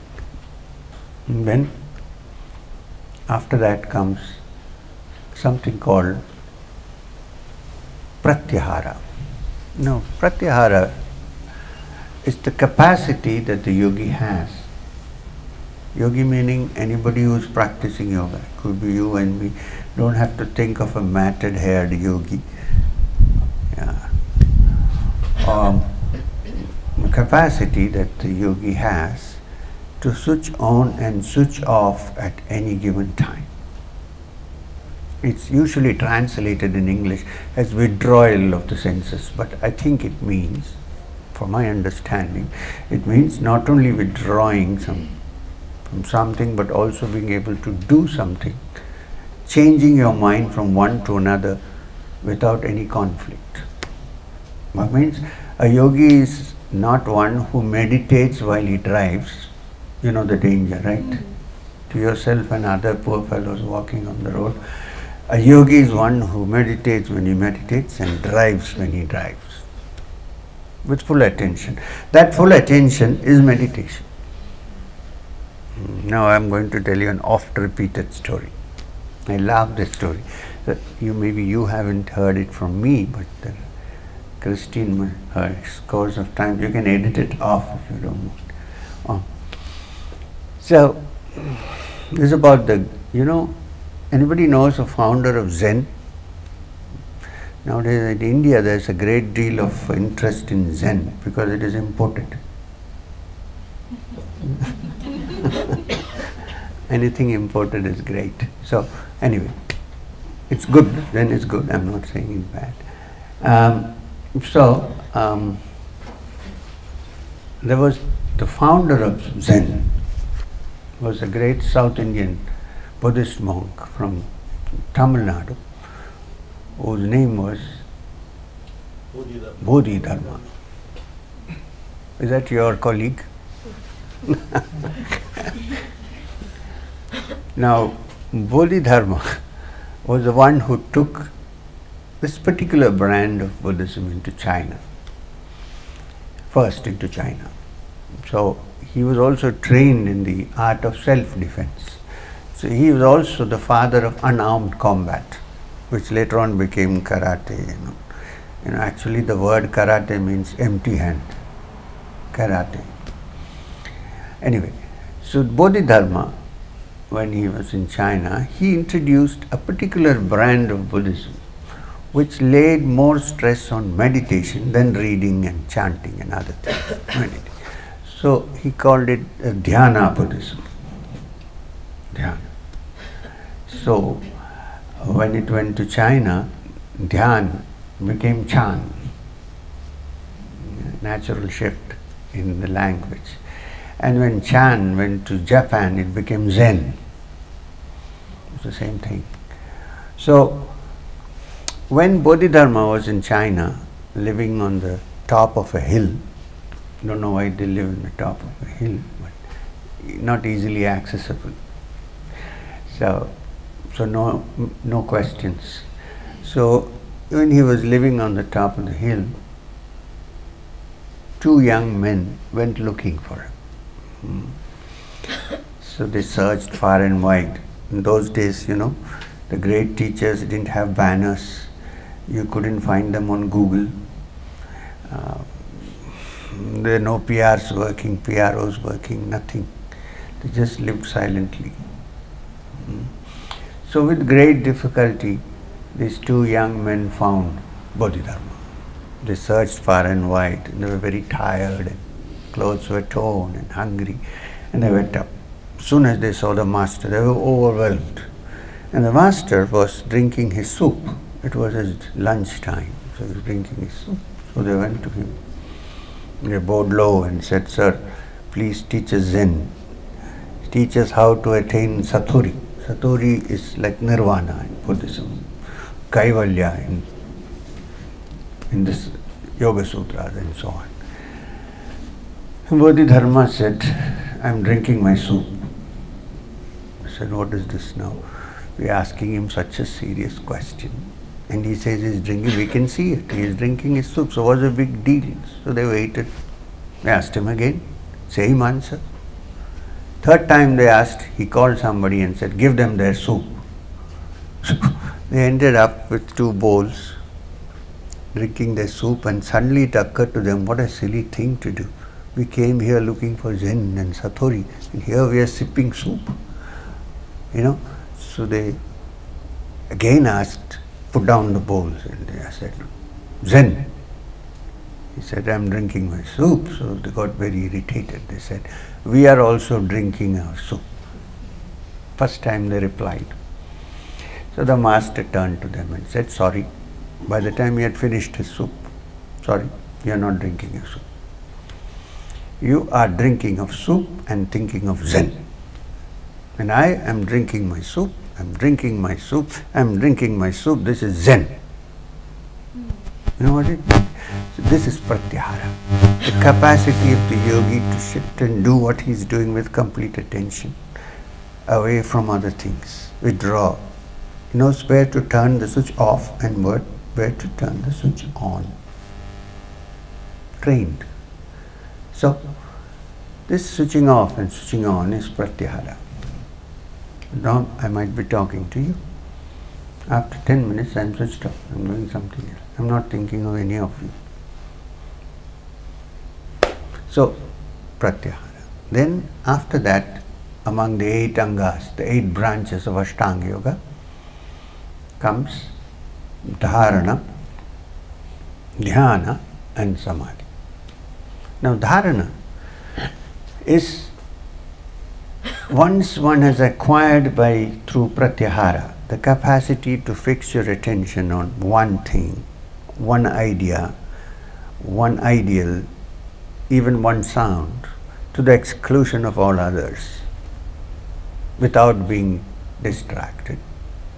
S1: And then after that comes something called Pratyahara. No, Pratyahara is the capacity that the yogi has. Yogi meaning anybody who is practicing yoga. It could be you and me. Don't have to think of a matted haired yogi. Yeah. The capacity that the yogi has to switch on and switch off at any given time. It's usually translated in English as withdrawal of the senses, but I think it means, for my understanding, it means not only withdrawing from something, but also being able to do something, changing your mind from one to another without any conflict. That means a yogi is not one who meditates while he drives. You know the danger, right? To yourself and other poor fellows walking on the road. A yogi is one who meditates when he meditates and drives when he drives, with full attention. That full attention is meditation. Now I am going to tell you an oft-repeated story. I love this story. Maybe you haven't heard it from me, but Christine, her scores of times, you can edit it off if you don't want. So, this is about anybody knows a founder of Zen? Nowadays in India there is a great deal of interest in Zen because it is imported. Anything imported is great. So anyway, it's good, Zen is good, I'm not saying it's bad. There was the founder of Zen, was a great South Indian Buddhist monk from Tamil Nadu, whose name was Bodhidharma. Is that your colleague? Now, Bodhidharma was the one who took this particular brand of Buddhism into China, first into China. So he was also trained in the art of self-defense. So he was also the father of unarmed combat, which later on became karate. Actually the word karate means empty hand. Karate. Anyway, so Bodhidharma when he was in China, he introduced a particular brand of Buddhism which laid more stress on meditation than reading and chanting and other things. So he called it Dhyana Buddhism. Dhyana. So when it went to China, Dhyan became Chan, natural shift in the language. And when Chan went to Japan, it became Zen. It's the same thing. So when Bodhidharma was in China, living on the top of a hill, don't know why they live on the top of a hill, but not easily accessible. So no questions. So when he was living on the top of the hill, two young men went looking for him. So they searched far and wide. In those days, the great teachers didn't have banners. You couldn't find them on Google. There were no PRs working, PROs working, nothing. They just lived silently. So with great difficulty, these two young men found Bodhidharma. They searched far and wide. They were very tired and clothes were torn and hungry, and they went up. As soon as they saw the master, they were overwhelmed. And the master was drinking his soup. It was his lunch time, so he was drinking his soup. So they went to him. They bowed low and said, "Sir, please teach us Zen. Teach us how to attain Satori." Satori is like Nirvana in Buddhism, Kaivalya in this Yoga Sutras and so on. And Bodhidharma said, "I'm drinking my soup." I said, "What is this now? We're asking him such a serious question. And he says he's drinking, we can see it, he's drinking his soup, so what's the big deal?" So they waited. They asked him again, same answer. Third time they asked, he called somebody and said, "Give them their soup." So they ended up with two bowls, drinking their soup, and suddenly it occurred to them, what a silly thing to do. We came here looking for Zen and Satori, and here we are sipping soup. So they again asked, "Put down the bowls." And they said, "Zen." He said, "I'm drinking my soup." So they got very irritated. They said, "We are also drinking our soup." First time they replied. So the master turned to them and said, "Sorry." By the time he had finished his soup, "Sorry, you are not drinking your soup. You are drinking of soup and thinking of Zen. And I am drinking my soup, I'm drinking my soup, I'm drinking my soup, this is Zen." You know what it means? So this is Pratyahara. The capacity of the yogi to sit and do what he is doing with complete attention, away from other things, withdraw. He knows where to turn the switch off and where to turn the switch on. Trained. So, this switching off and switching on is Pratyahara. Now I might be talking to you. After 10 minutes I am switched off. I am doing something else. I am not thinking of any of you. So, Pratyahara. Then after that, among the 8 Angas, the 8 branches of Ashtanga Yoga, comes Dharana, Dhyana and Samadhi. Now Dharana is, once one has acquired through Pratyahara the capacity to fix your attention on one thing, one idea, one ideal, even one sound, to the exclusion of all others, without being distracted.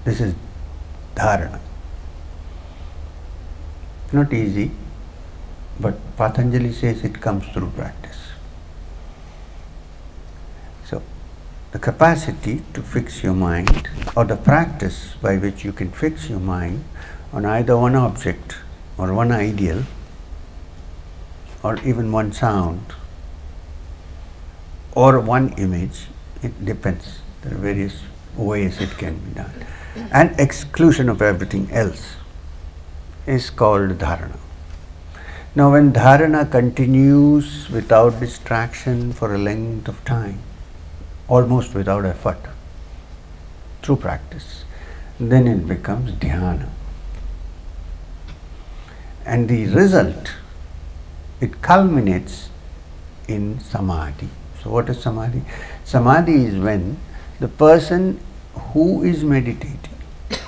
S1: This is Dharana. Not easy, but Patanjali says it comes through practice. So, the capacity to fix your mind, or the practice by which you can fix your mind on either one object or one ideal or even one sound or one image, it depends. There are various ways it can be done. And exclusion of everything else is called Dharana. Now when Dharana continues without distraction for a length of time, almost without effort, through practice. Then it becomes Dhyana. And the result, it culminates in Samadhi. So what is Samadhi? Samadhi is when the person who is meditating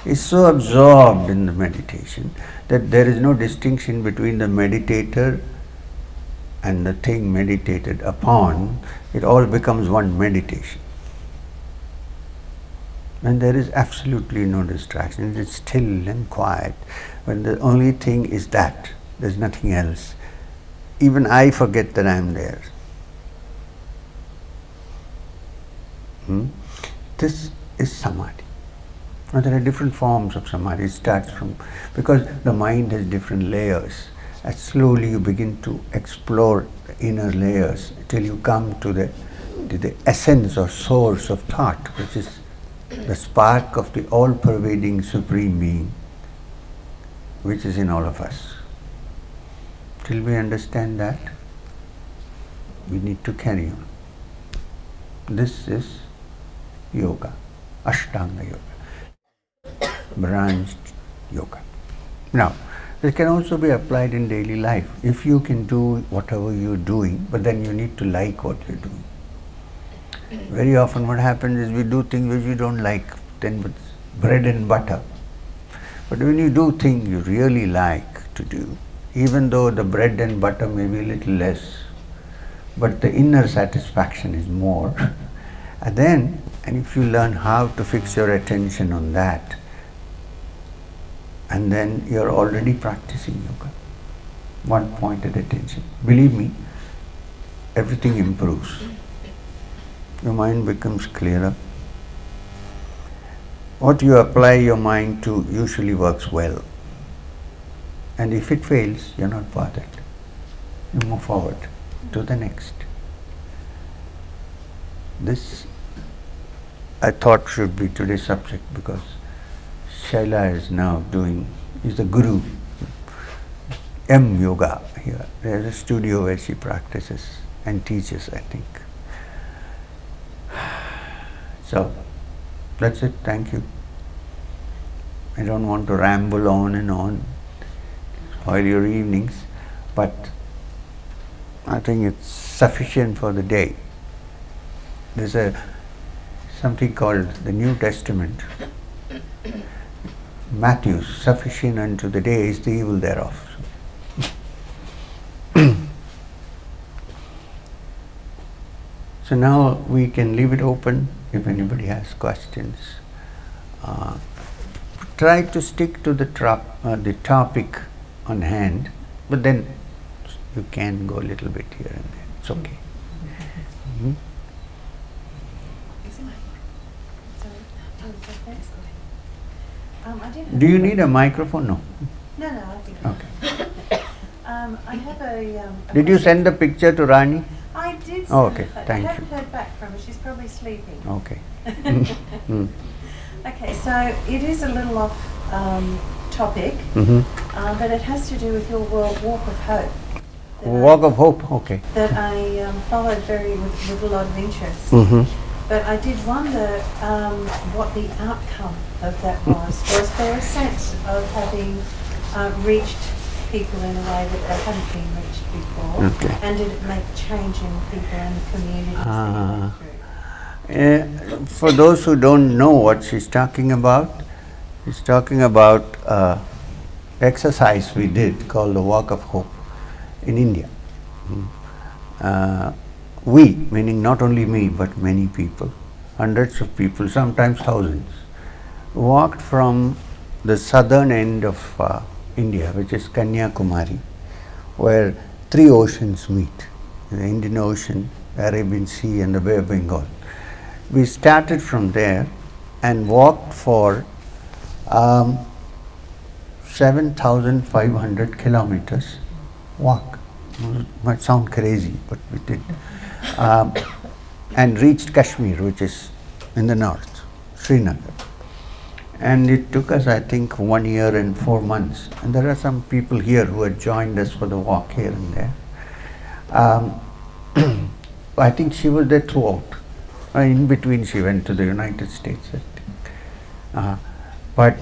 S1: is so absorbed in the meditation that there is no distinction between the meditator and the thing meditated upon. It all becomes one meditation. When there is absolutely no distraction, it is still and quiet, when the only thing is that, there is nothing else. Even I forget that I am there. This is Samadhi. Now there are different forms of Samadhi. It starts from, because the mind has different layers. As slowly you begin to explore the inner layers till you come to the essence or source of thought, which is the spark of the all-pervading Supreme Being, which is in all of us. Till we understand that, we need to carry on. This is yoga, Ashtanga Yoga, branched yoga. Now, this can also be applied in daily life. If you can do whatever you're doing, but then you need to like what you're doing. Very often what happens is we do things which we don't like, then it's bread and butter. But when you do things you really like to do, even though the bread and butter may be a little less, but the inner satisfaction is more, and if you learn how to fix your attention on that, and then you're already practicing yoga, one-pointed attention. Believe me, everything improves. Your mind becomes clearer. What you apply your mind to usually works well. And if it fails, you're not bothered. You move forward to the next. This, I thought, should be today's subject, because Shaila is now is the guru, Yoga here. There's a studio where she practices and teaches, I think. So, that's it. Thank you. I don't want to ramble on and on, spoil your evenings, but I think it's sufficient for the day. There's something called the New Testament. Matthew, sufficient unto the day is the evil thereof. So now we can leave it open if anybody has questions. Try to stick to the topic on hand, but then you can go a little bit here and there. It's okay. Do you need a microphone? No.
S2: No, I think.
S1: Okay.
S2: I have a.
S1: Did you send the picture to Rani?
S2: I did.
S1: Oh, okay. Thank you.
S2: I haven't heard back from her. She's probably sleeping.
S1: Okay.
S2: Okay, so it is a little off topic, but it has to do with your Walk of Hope.
S1: Walk of Hope. Okay.
S2: That I followed with a lot of interest. But I did wonder what the outcome of that was. Was there a sense of having reached people in a way that they hadn't been reached before?
S1: Okay.
S2: And did it make a change in people and the communities that you went through?
S1: For those who don't know what she's talking about exercise we did called the Walk of Hope in India. We, meaning not only me, but many people, hundreds of people, sometimes thousands, walked from the southern end of India, which is Kanyakumari, where three oceans meet, the Indian Ocean, the Arabian Sea and the Bay of Bengal. We started from there and walked for 7,500 kilometers walk. Might sound crazy, but we did. And reached Kashmir, which is in the north, Srinagar. And it took us, I think, 1 year and 4 months. And there are some people here who had joined us for the walk here and there. I think she was there throughout. In between she went to the United States, I think. But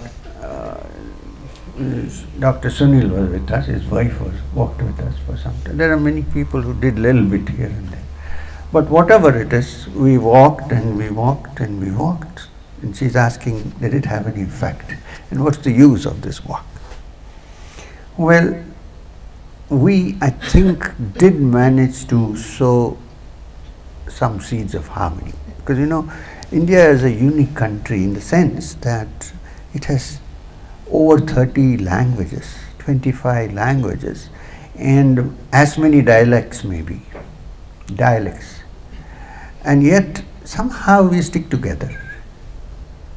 S1: Dr. Sunil was with us, his wife walked with us for some time. There are many people who did little bit here and there. But whatever it is, we walked and we walked and we walked. And she's asking, did it have any effect? And what's the use of this walk? Well, we, I think, did manage to sow some seeds of harmony. Because, you know, India is a unique country in the sense that it has over 30 languages, 25 languages, and as many dialects maybe, dialects. And yet, somehow we stick together.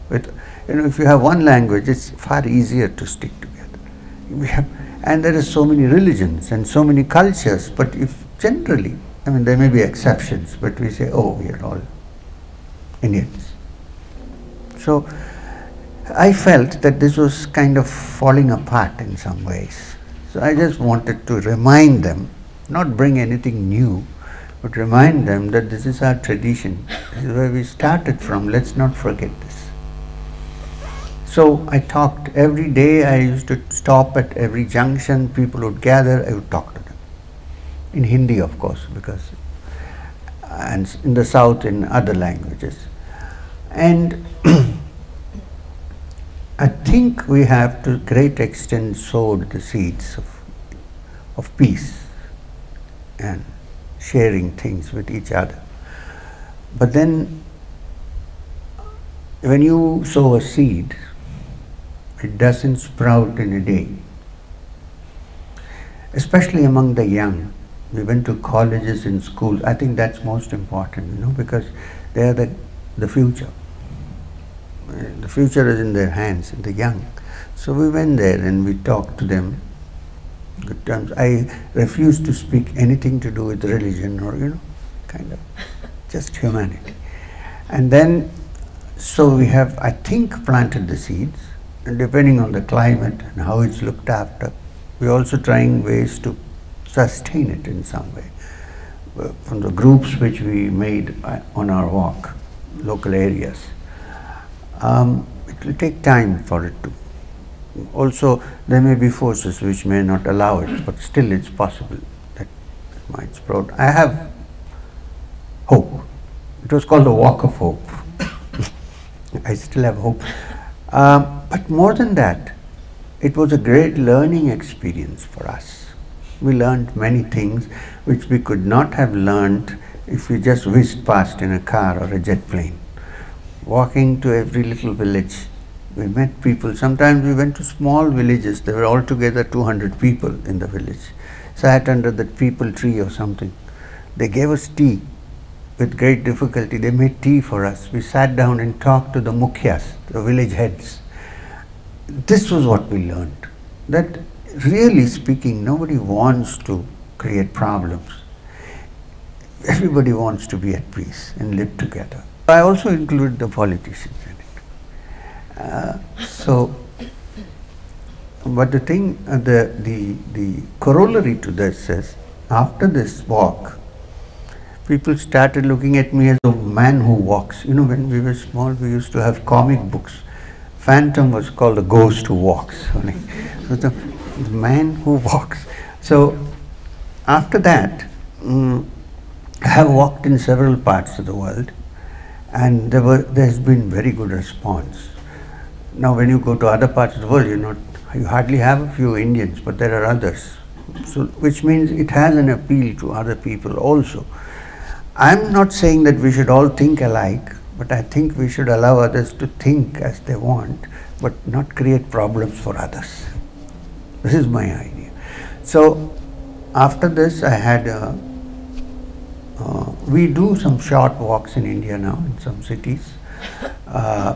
S1: With, you know, if you have one language, it's far easier to stick together. We have, and there are so many religions and so many cultures, but if generally, I mean, there may be exceptions, but we say, oh, we are all Indians. So, I felt that this was kind of falling apart in some ways. So I just wanted to remind them, not bring anything new, but remind them that this is our tradition. This is where we started from. Let's not forget this. So I talked every day. I used to stop at every junction. People would gather. I would talk to them. In Hindi, of course, because, and in the South in other languages. And I think we have to a great extent sowed the seeds of peace and sharing things with each other. But then when you sow a seed, it doesn't sprout in a day. Especially among the young. We went to colleges and schools. I think that's most important, you know, because they are the future. The future is in their hands, in the young. So we went there and we talked to them. Good terms. I refused to speak anything to do with religion or, you know, kind of just humanity. And then, so we have, I think, planted the seeds, and depending on the climate and how it's looked after, we're also trying ways to sustain it in some way. From the groups which we made on our walk, local areas. It will take time for it to. Also, there may be forces which may not allow it, but still it's possible that it might sprout. I have hope. It was called the Walk of Hope. I still have hope. But more than that, it was a great learning experience for us. We learned many things which we could not have learned if we just whizzed past in a car or a jet plane. Walking to every little village, we met people. Sometimes we went to small villages. There were altogether 200 people in the village. Sat under that peepal tree or something. They gave us tea with great difficulty. They made tea for us. We sat down and talked to the mukhyas, the village heads. This was what we learned. That really speaking, nobody wants to create problems. Everybody wants to be at peace and live together. I also include the politicians in it. But the thing, the corollary to this is, after this walk, people started looking at me as a man who walks. You know, when we were small, we used to have comic books. Phantom was called the ghost who walks. So the man who walks. So after that, I have walked in several parts of the world. And there's been very good response. Now when you go to other parts of the world, you hardly have a few Indians, but there are others. So, which means it has an appeal to other people also. I'm not saying that we should all think alike, but I think we should allow others to think as they want, but not create problems for others. This is my idea. So after this I had we do some short walks in India now, in some cities,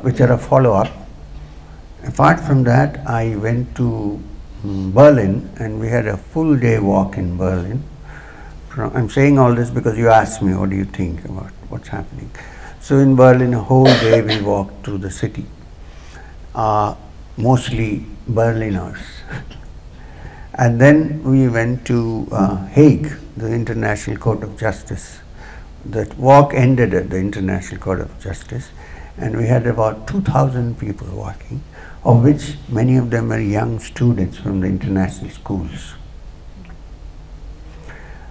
S1: which are a follow-up. Apart from that, I went to Berlin and we had a full day walk in Berlin. I'm saying all this because you asked me, what do you think about what's happening? So in Berlin, a whole day we walked through the city, mostly Berliners. And then we went to Hague, the International Court of Justice. That walk ended at the International Court of Justice, and we had about 2,000 people walking, of which many of them were young students from the international schools.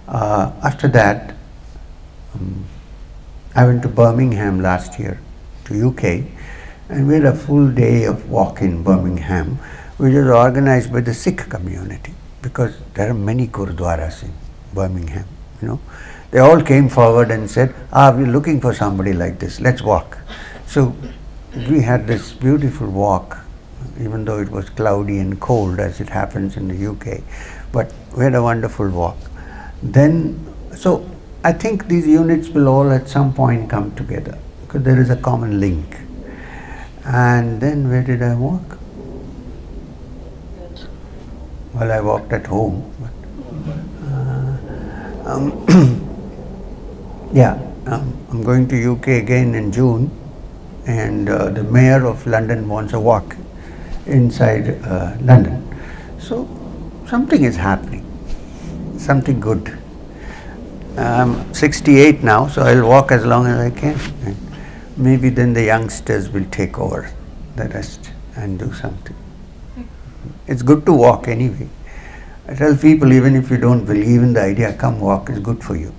S1: After that, I went to Birmingham last year, to UK, and we had a full day of walk in Birmingham, which was organized by the Sikh community, because there are many gurudwaras in Birmingham, you know. They all came forward and said, we're looking for somebody like this, let's walk. So we had this beautiful walk, even though it was cloudy and cold as it happens in the UK, but we had a wonderful walk. Then, so I think these units will all at some point come together, because there is a common link. And then where did I walk? Well, I walked at home. I'm going to UK again in June, and the mayor of London wants a walk inside London. So something is happening, something good. I'm 68 now, so I'll walk as long as I can. And maybe then the youngsters will take over the rest and do something. It's good to walk anyway. I tell people, even if you don't believe in the idea, come walk, is good for you.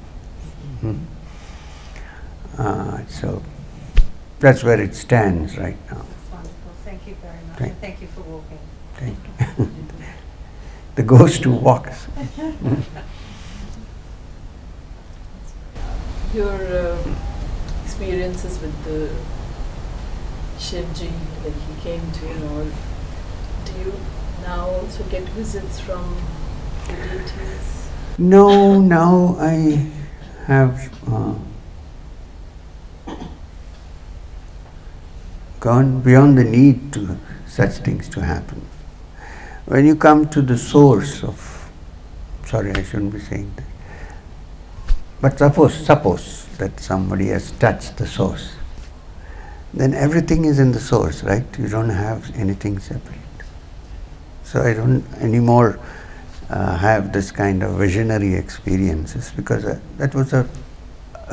S1: So that's where it stands right now.
S2: That's wonderful. Thank you very much. And thank you for walking.
S1: Thank you. The ghost who walks.
S3: Your experiences with the Shivji, like he came to and all, do you now also get visits from the deities?
S1: No, now I have gone beyond the need to such things to happen. When you come to the source of, sorry, I shouldn't be saying that, but suppose that somebody has touched the source, then everything is in the source, right? You don't have anything separate. So I don't anymore have this kind of visionary experiences, because that was a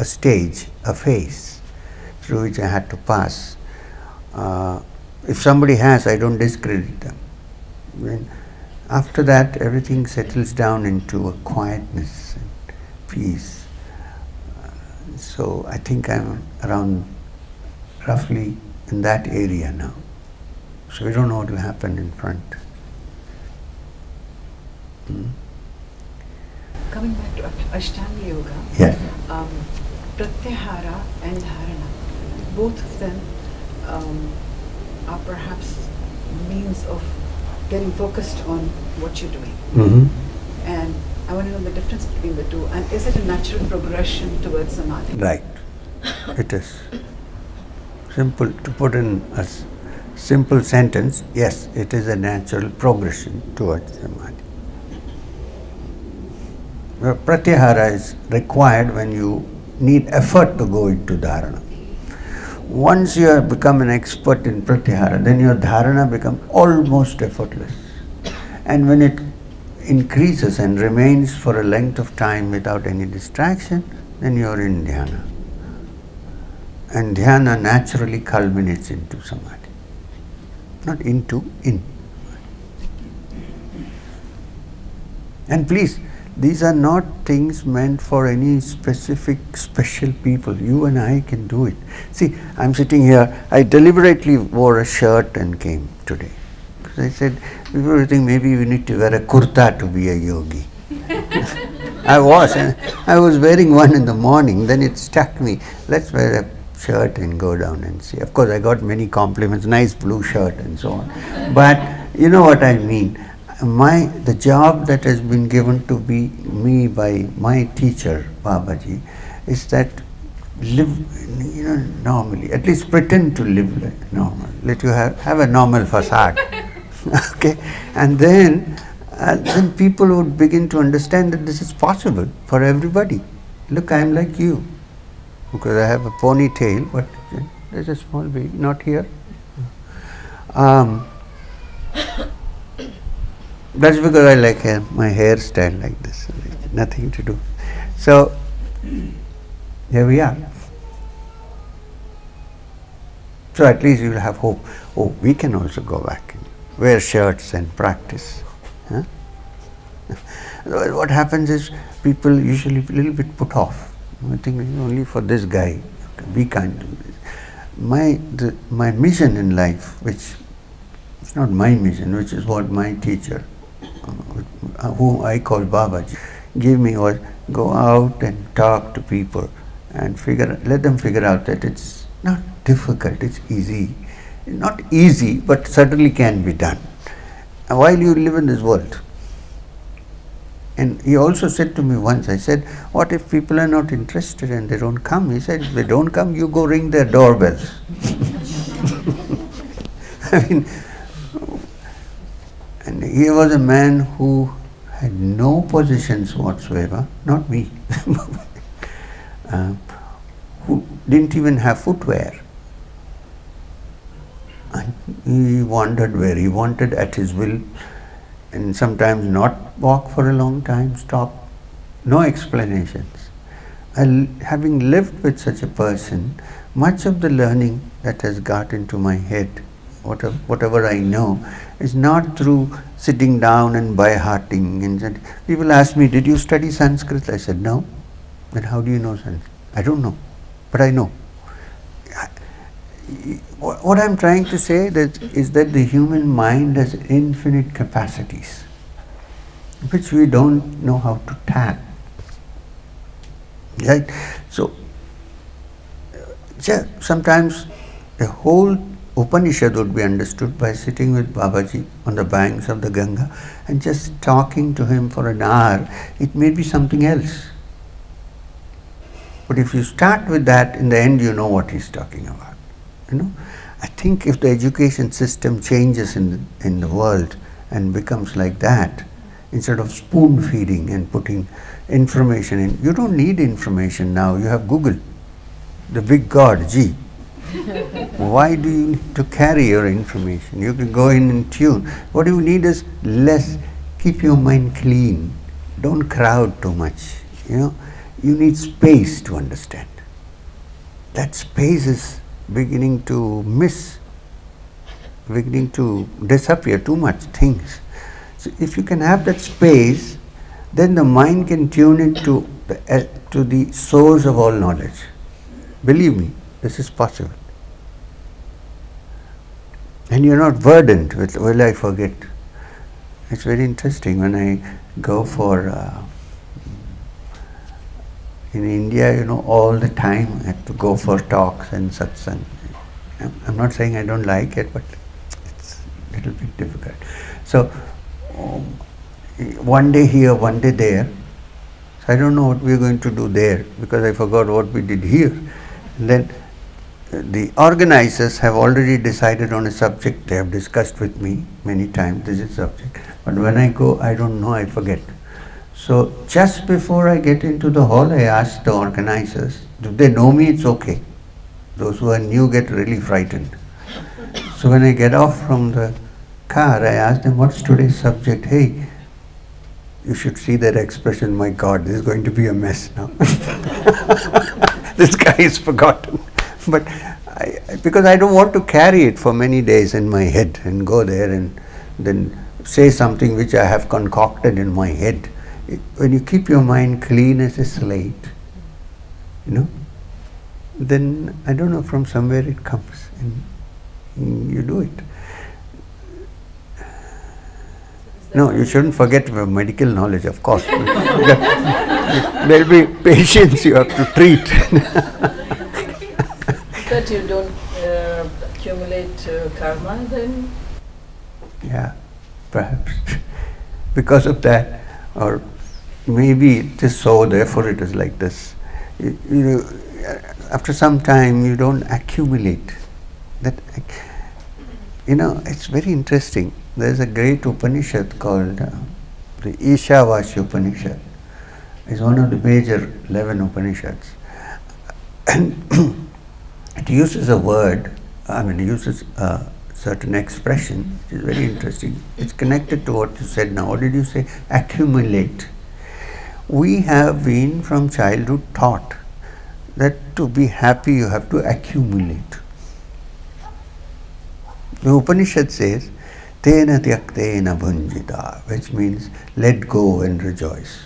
S1: stage, a phase through which I had to pass. If somebody has, I don't discredit them. When after that, everything settles down into a quietness and peace. So I think I'm around roughly in that area now. So we don't know what will happen in front.
S4: Coming back to Ashtanga Yoga,
S1: Yes.
S4: Pratyahara and Dharana, both of them are perhaps means of getting focused on what you're doing. And I want to know the difference between the two, and is it a natural progression towards Samadhi?
S1: Right. It is. Simple, to put in a simple sentence, yes, it is a natural progression towards Samadhi. Pratyahara is required when you need effort to go into Dharana. Once you have become an expert in Pratyahara, then your Dharana becomes almost effortless. And when it increases and remains for a length of time without any distraction, then you are in Dhyana. And Dhyana naturally culminates into Samadhi. Not into, in. And please, these are not things meant for any specific, special people. You and I can do it. See, I'm sitting here, I deliberately wore a shirt and came today. Because I said, people will think maybe we need to wear a kurta to be a yogi. I was wearing one in the morning, then it struck me, let's wear a shirt and go down and see. Of course, I got many compliments, nice blue shirt and so on. But you know what I mean. The job that has been given to me by my teacher, Babaji, is that live, normally, at least pretend to live like normal. Let you have a normal facade. Okay? And then people would begin to understand that this is possible for everybody. Look, I am like you. Because I have a ponytail, but there's a small baby, not here. That's because I like my hairstyle like this. Nothing to do. So, here we are. So at least you will have hope. Oh, we can also go back and wear shirts and practice. Huh? What happens is people usually a little bit put off. I think only for this guy we can't do this. My mission in life, which it's not my mission, which is what my teacher, who I call Babaji, gave me, was go out and talk to people and let them figure out that it's not difficult, it's easy. Not easy, but certainly can be done while you live in this world. And he also said to me once, I said, what if people are not interested and they don't come? He said, if they don't come, you go ring their doorbells. I mean, and he was a man who had no possessions whatsoever, not me, who didn't even have footwear. And he wandered where he wanted at his will, and sometimes not walk for a long time, stop, no explanations. Having lived with such a person, much of the learning that has got into my head, whatever I know, is not through sitting down and by-hearting. And people ask me, did you study Sanskrit? I said, no. Then how do you know Sanskrit? I don't know, but I know. What I'm trying to say is that the human mind has infinite capacities, which we don't know how to tap. Right? So, sometimes the whole Upanishad would be understood by sitting with Babaji on the banks of the Ganga and just talking to him for an hour. It may be something else. But if you start with that, in the end you know what he's talking about. You know, I think if the education system changes in the world and becomes like that, instead of spoon feeding and putting information in, you don't need information now. You have Google, the big God, G. Why do you need to carry your information? You can go in and tune. What you need is less. Keep your mind clean. Don't crowd too much. You know, you need space to understand. That space is beginning to disappear, too much things. So if you can have that space, then the mind can tune into the source of all knowledge. Believe me, this is possible. And you're not burdened with, will I forget? It's very interesting when I go for, in India, you know, all the time I have to go for talks and satsang. I'm not saying I don't like it, but it's a little bit difficult. So, one day here, one day there. So I don't know what we're going to do there, because I forgot what we did here. And then the organizers have already decided on a subject. They have discussed with me many times, this is the subject. But when I go, I don't know, I forget. So just before I get into the hall, I ask the organizers, if they know me, it's okay. Those who are new get really frightened. So when I get off from the car, I ask them, what's today's subject? Hey, you should see their expression, my God, this is going to be a mess now. This guy is forgotten. But because I don't want to carry it for many days in my head and go there and then say something which I have concocted in my head. When you keep your mind clean as a slate, you know, then I don't know, from somewhere it comes and you do it. No, you shouldn't forget your medical knowledge, of course. There will be patients you have to treat.
S3: That you don't accumulate karma then?
S1: Yeah, perhaps. Because of that, or maybe it is so, therefore it is like this. You after some time you don't accumulate. That, you know, it's very interesting. There is a great Upanishad called the Ishavasya Upanishad. It's one of the major 11 Upanishads. And it uses a word, it uses a certain expression, which is very interesting. It's connected to what you said now. What did you say? Accumulate. We have been from childhood taught that to be happy you have to accumulate. The Upanishad says, Tena tyaktena bhunjita, which means let go and rejoice.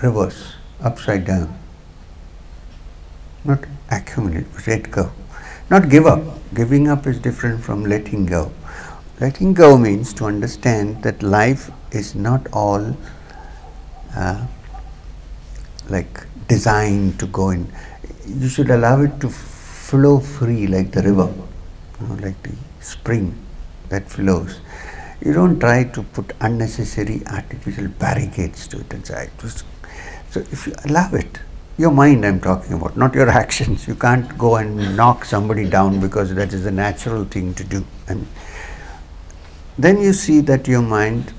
S1: Reverse, upside down. Not accumulate, but let go. Not give up. Giving up is different from letting go. Letting go means to understand that life is not all like designed to go in. You should allow it to flow free like the river, like the spring that flows. You don't try to put unnecessary artificial barricades to it inside. So if you allow it, your mind I'm talking about, not your actions. You can't go and knock somebody down because that is the natural thing to do. And then you see that your mind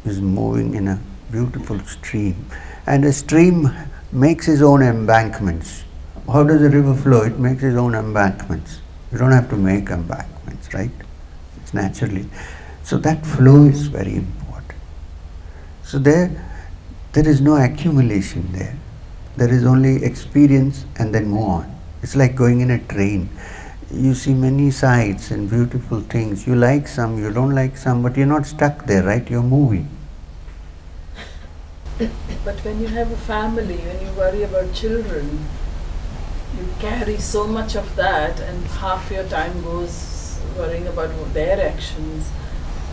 S1: is moving in a beautiful stream, and a stream makes its own embankments. How does a river flow? It makes its own embankments. You don't have to make embankments, right? It's naturally. So that flow is very important. So there is no accumulation there. There is only experience and then move on. It's like going in a train. You see many sights and beautiful things. You like some, you don't like some, but you're not stuck there, right? You're moving.
S3: But when you have a family, when you worry about children, you carry so much of that, and half your time goes worrying about their actions.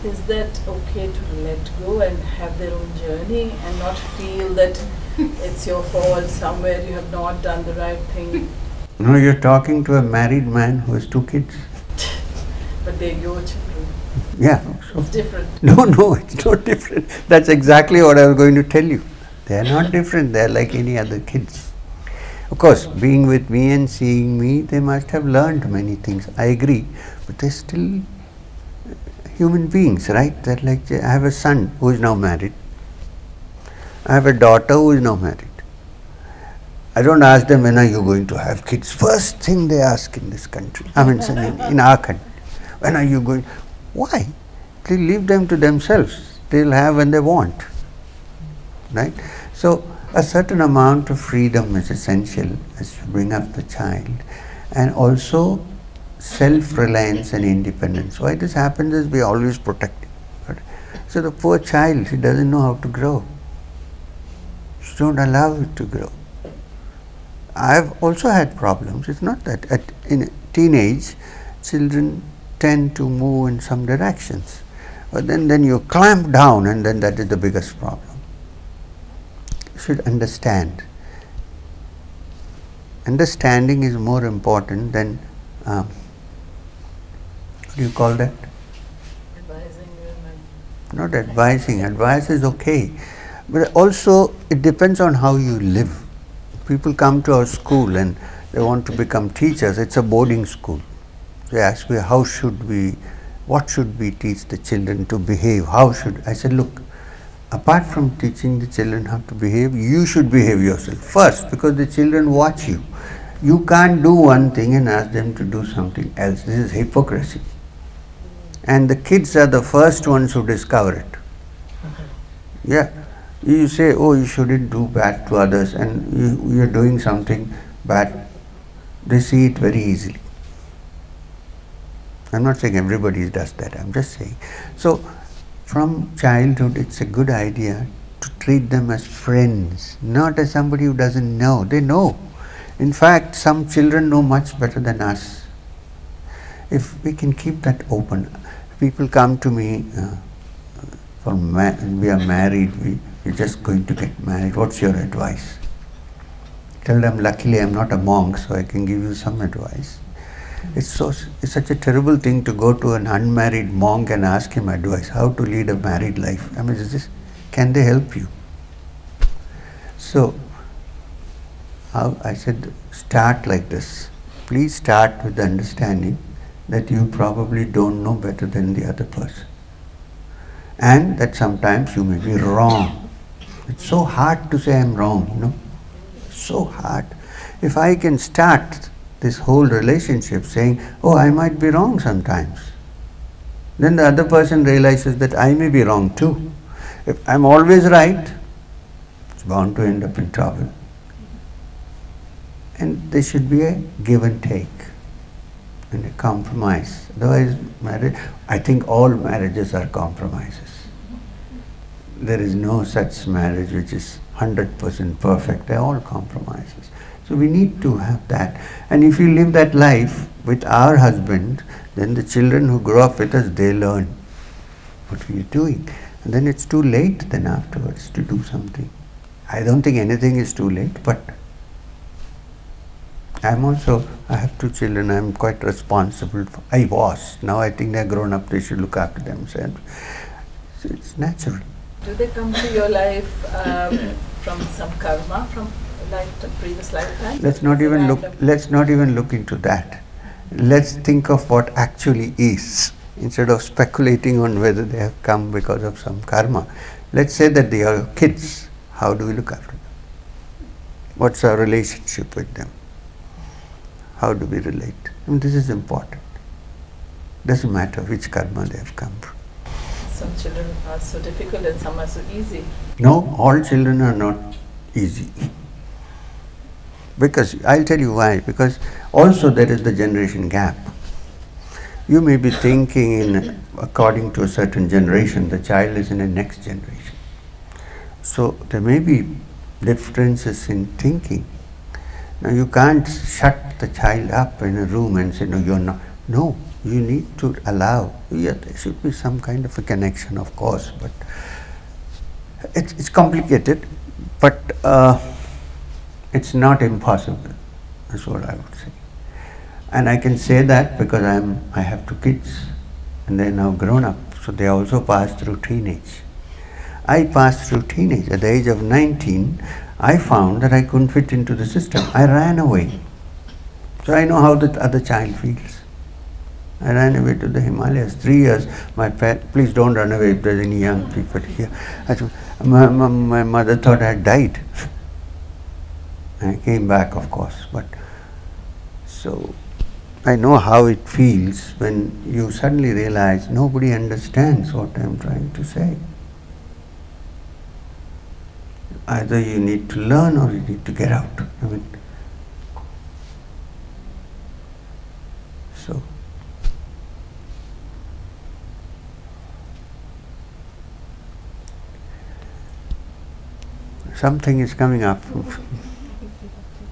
S3: Is that okay to let go and have their own journey and not feel that it's your fault, somewhere you have not done the right thing?
S1: No, you're talking to a married man who has 2 kids.
S3: But they're your children.
S1: Yeah. So
S3: It's different.
S1: No, it's not different. That's exactly what I was going to tell you. They are not different. They are like any other kids. Of course, being with me and seeing me, they must have learned many things. I agree. But they're still human beings, right? They're like, I have a son who is now married. I have a daughter who is now married. I don't ask them, when are you going to have kids? First thing they ask in this country, I mean in our country, when are you going? Why? They leave them to themselves. They'll have when they want, right? So a certain amount of freedom is essential as you bring up the child, and also self-reliance and independence. Why this happens is we always protect him. So the poor child, he doesn't know how to grow. You don't allow it to grow. I've also had problems. It's not that in teenage, children tend to move in some directions. But then you clamp down, and then that is the biggest problem. You should understand. Understanding is more important than, what do you call that?
S3: Advising women.
S1: Not advising. Advice is okay. But also, it depends on how you live. People come to our school and they want to become teachers. It's a boarding school. They ask me, what should we teach the children to behave? I said, look, apart from teaching the children how to behave, you should behave yourself first, because the children watch you. You can't do one thing and ask them to do something else. This is hypocrisy. And the kids are the first ones who discover it. Yeah. You say, oh, you shouldn't do bad to others, and you're doing something bad. They see it very easily. I'm not saying everybody does that, I'm just saying. So, from childhood, it's a good idea to treat them as friends, not as somebody who doesn't know. They know. In fact, some children know much better than us. If we can keep that open. People come to me, we are married, we're just going to get married. What's your advice? Tell them, luckily I'm not a monk, so I can give you some advice. It's such a terrible thing to go to an unmarried monk and ask him advice, how to lead a married life. I mean, can they help you? So, I said, start like this. Please start with the understanding that you probably don't know better than the other person. And that sometimes you may be wrong. It's so hard to say I'm wrong, So hard. If I can start this whole relationship saying, oh, I might be wrong sometimes, then the other person realizes that I may be wrong too. If I'm always right, it's bound to end up in trouble. And there should be a give and take. and a compromise. Otherwise, marriage, I think all marriages are compromises. There is no such marriage which is 100% perfect. They are all compromises. So we need to have that. And if you live that life with our husband, then the children who grow up with us, they learn what we are doing. And then it's too late then afterwards to do something. I don't think anything is too late, but I have 2 children, I'm quite responsible. I was. Now I think they're grown up, they should look after themselves. So it's natural.
S3: Do they come to your life from some karma, from previous lifetime?
S1: Let's not even look into that. Let's think of what actually is, instead of speculating on whether they have come because of some karma. Let's say that they are kids. How do we look after them? What's our relationship with them? How do we relate? I mean, this is important. Doesn't matter which karma they have come from.
S3: Some children are so difficult and some are so easy.
S1: No, all children are not easy. Because, I'll tell you why, because also there is the generation gap. You may be thinking according to a certain generation, the child is in the next generation. So there may be differences in thinking. Now you can't shut the child up in a room and say, no, you're not. No, you need to allow. Yeah, there should be some kind of a connection, of course, but it's complicated, but it's not impossible, is what I would say. And I can say that because I have 2 kids and they're now grown up, so they also passed through teenage. I passed through teenage. At the age of 19, I found that I couldn't fit into the system. I ran away. So I know how the other child feels. I ran away to the Himalayas. 3 years, please don't run away if there's any young people here. My mother thought I had died. I came back, of course, but so I know how it feels when you suddenly realize nobody understands what I'm trying to say. Either you need to learn or you need to get out. I mean, so something is coming up.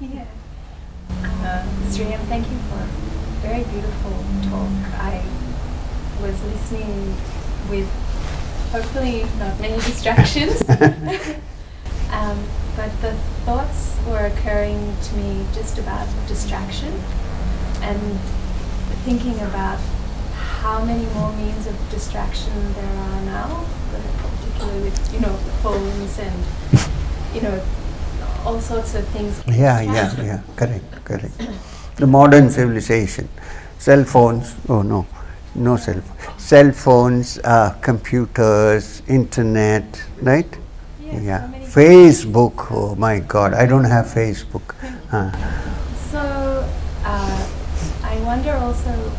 S5: Yeah. Sriyam, thank you for a very beautiful talk. I was listening with hopefully not many distractions. But the thoughts were occurring to me just about distraction and thinking about how many more means of distraction there are now, particularly with, the phones and, all sorts of things.
S1: Yeah, correct. The modern civilization, cell phones, no cell phones. Cell phones, computers, internet, right?
S5: Yeah. So
S1: Facebook, oh my God, I don't have Facebook.
S5: So, I wonder also,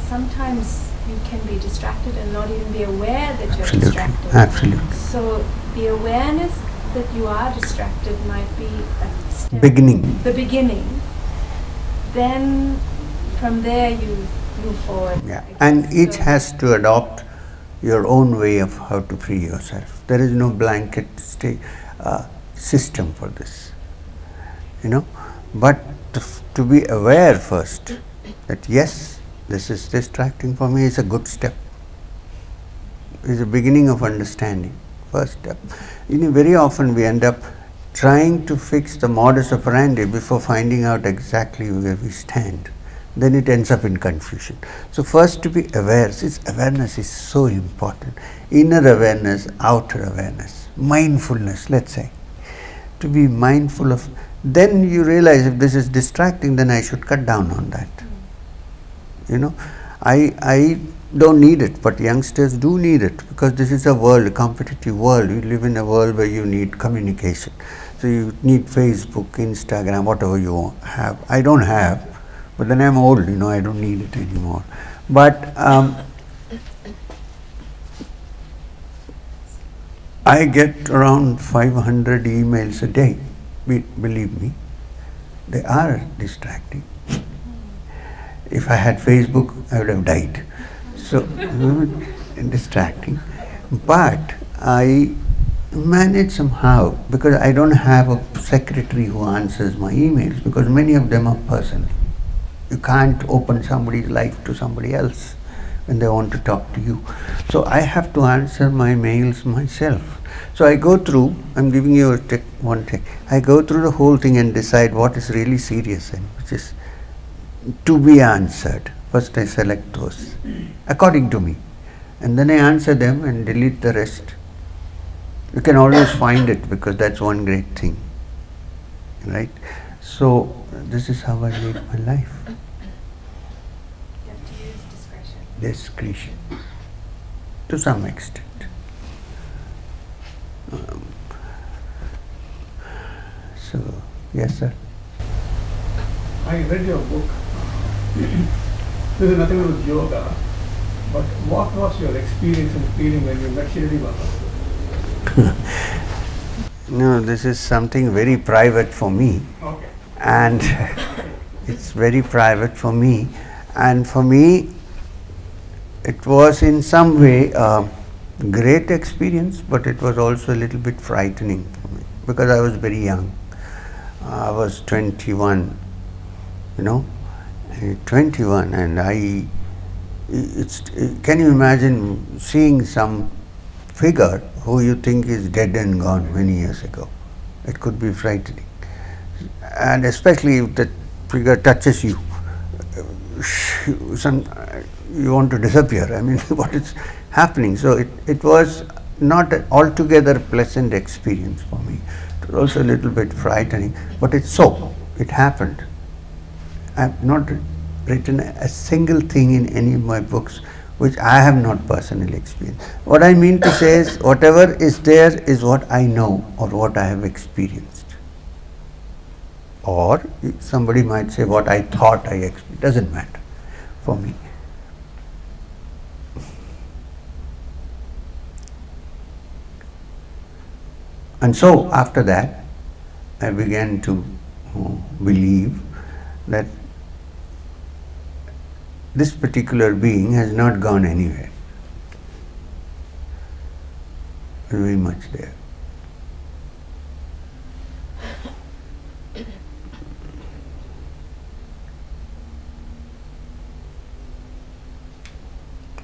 S5: sometimes you can be distracted and not even be aware that you're distracted.
S1: Absolutely.
S5: So, the awareness that you are distracted might be a step.
S1: The
S5: beginning. Then, from there you move forward.
S1: Yeah, and each has to adopt your own way of how to free yourself. There is no blanket system for this, But to be aware first that yes, this is distracting for me is a good step. Is a beginning of understanding. First step. Very often we end up trying to fix the modus operandi before finding out exactly where we stand. Then it ends up in confusion. So first to be aware. Awareness is so important. Inner awareness, outer awareness, mindfulness, let's say. To be mindful of, then you realize if this is distracting, then I should cut down on that. I don't need it, but youngsters do need it, because this is a world, a competitive world. We live in a world where you need communication. So you need Facebook, Instagram, whatever you have. I don't have. But then I'm old, I don't need it anymore. But I get around 500 emails a day. Believe me, they are distracting. If I had Facebook, I would have died. So, distracting. But I manage somehow, because I don't have a secretary who answers my emails, because many of them are personal. You can't open somebody's life to somebody else when they want to talk to you. So I have to answer my mails myself. So I go through, I'm giving you one thing, I go through the whole thing and decide what is really serious and which is to be answered. First I select those, according to me. And then I answer them and delete the rest. You can always find it, because that's one great thing, right? So this is how I live my life.
S5: You have to use discretion.
S1: Discretion, to some extent. So, yes, sir.
S6: I read your book. This is nothing to do with yoga, but what was your experience and feeling when you met Shirdi Baba?
S1: No, this is something very private for me.
S6: Okay.
S1: And it's very private for me. And for me, it was in some way a great experience, but it was also a little bit frightening for me, because I was very young. I was 21, 21, and can you imagine seeing some figure who you think is dead and gone many years ago? It could be frightening. And especially if that figure touches you, you want to disappear. I mean, what is happening? So it was not an altogether pleasant experience for me. It was also a little bit frightening, but it's so. It happened. I have not written a single thing in any of my books which I have not personally experienced. What I mean to say is, whatever is there is what I know or what I have experienced. Or somebody might say what I thought I experienced. Doesn't matter for me. And so after that, I began to believe that this particular being has not gone anywhere. Very much there.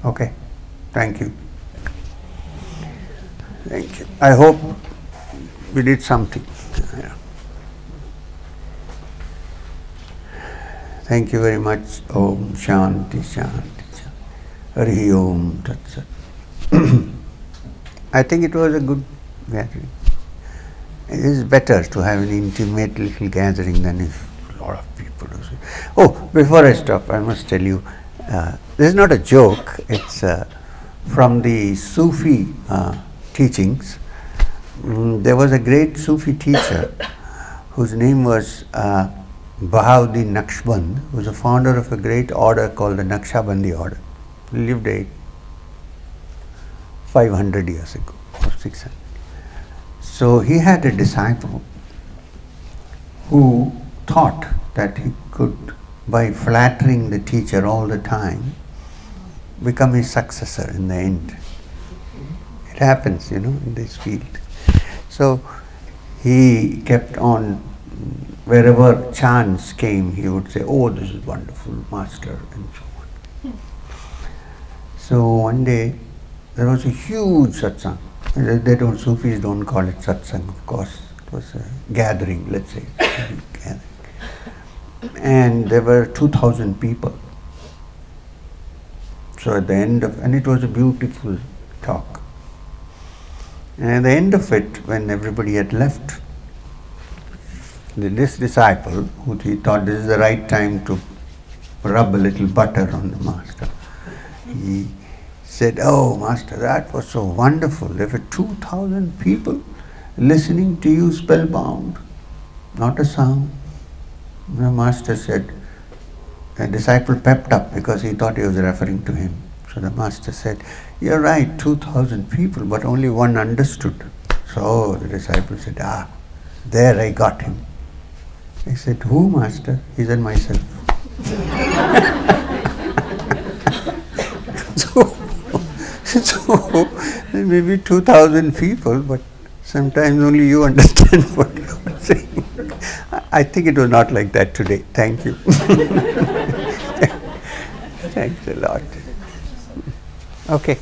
S1: Okay, thank you. Thank you. I hope we did something. Yeah. Thank you very much. Om Shanti Shanti Shanti. Hari Om Tat Sat. I think it was a good gathering. It is better to have an intimate little gathering than if a lot of people do so. Oh, before I stop, I must tell you, this is not a joke. It's from the Sufi teachings. There was a great Sufi teacher whose name was Bahauddin Naqshband, who was a founder of a great order called the Naqshbandi order. He lived 500 years ago or 600. So he had a disciple who thought that he could, by flattering the teacher all the time, become his successor in the end. It happens, in this field. So he kept on, wherever chance came, he would say, "Oh, this is wonderful, master," and so on. So one day, there was a huge satsang. Sufis don't call it satsang, of course. It was a gathering, let's say. And there were 2,000 people. So at the end of, and it was a beautiful talk. And at the end of it, when everybody had left, this disciple, who he thought this is the right time to rub a little butter on the master, he said, "Oh, master, that was so wonderful. There were 2,000 people listening to you spellbound, not a sound." The master said, the disciple pepped up because he thought he was referring to him. So the master said, "You're right, 2,000 people, but only one understood." So the disciple said, "Ah, there I got him." He said, "Who, master?" He said, "Myself." So there may be 2,000 people, but sometimes only you understand what you are saying. I think it was not like that today. Thank you. Thanks a lot. Okay.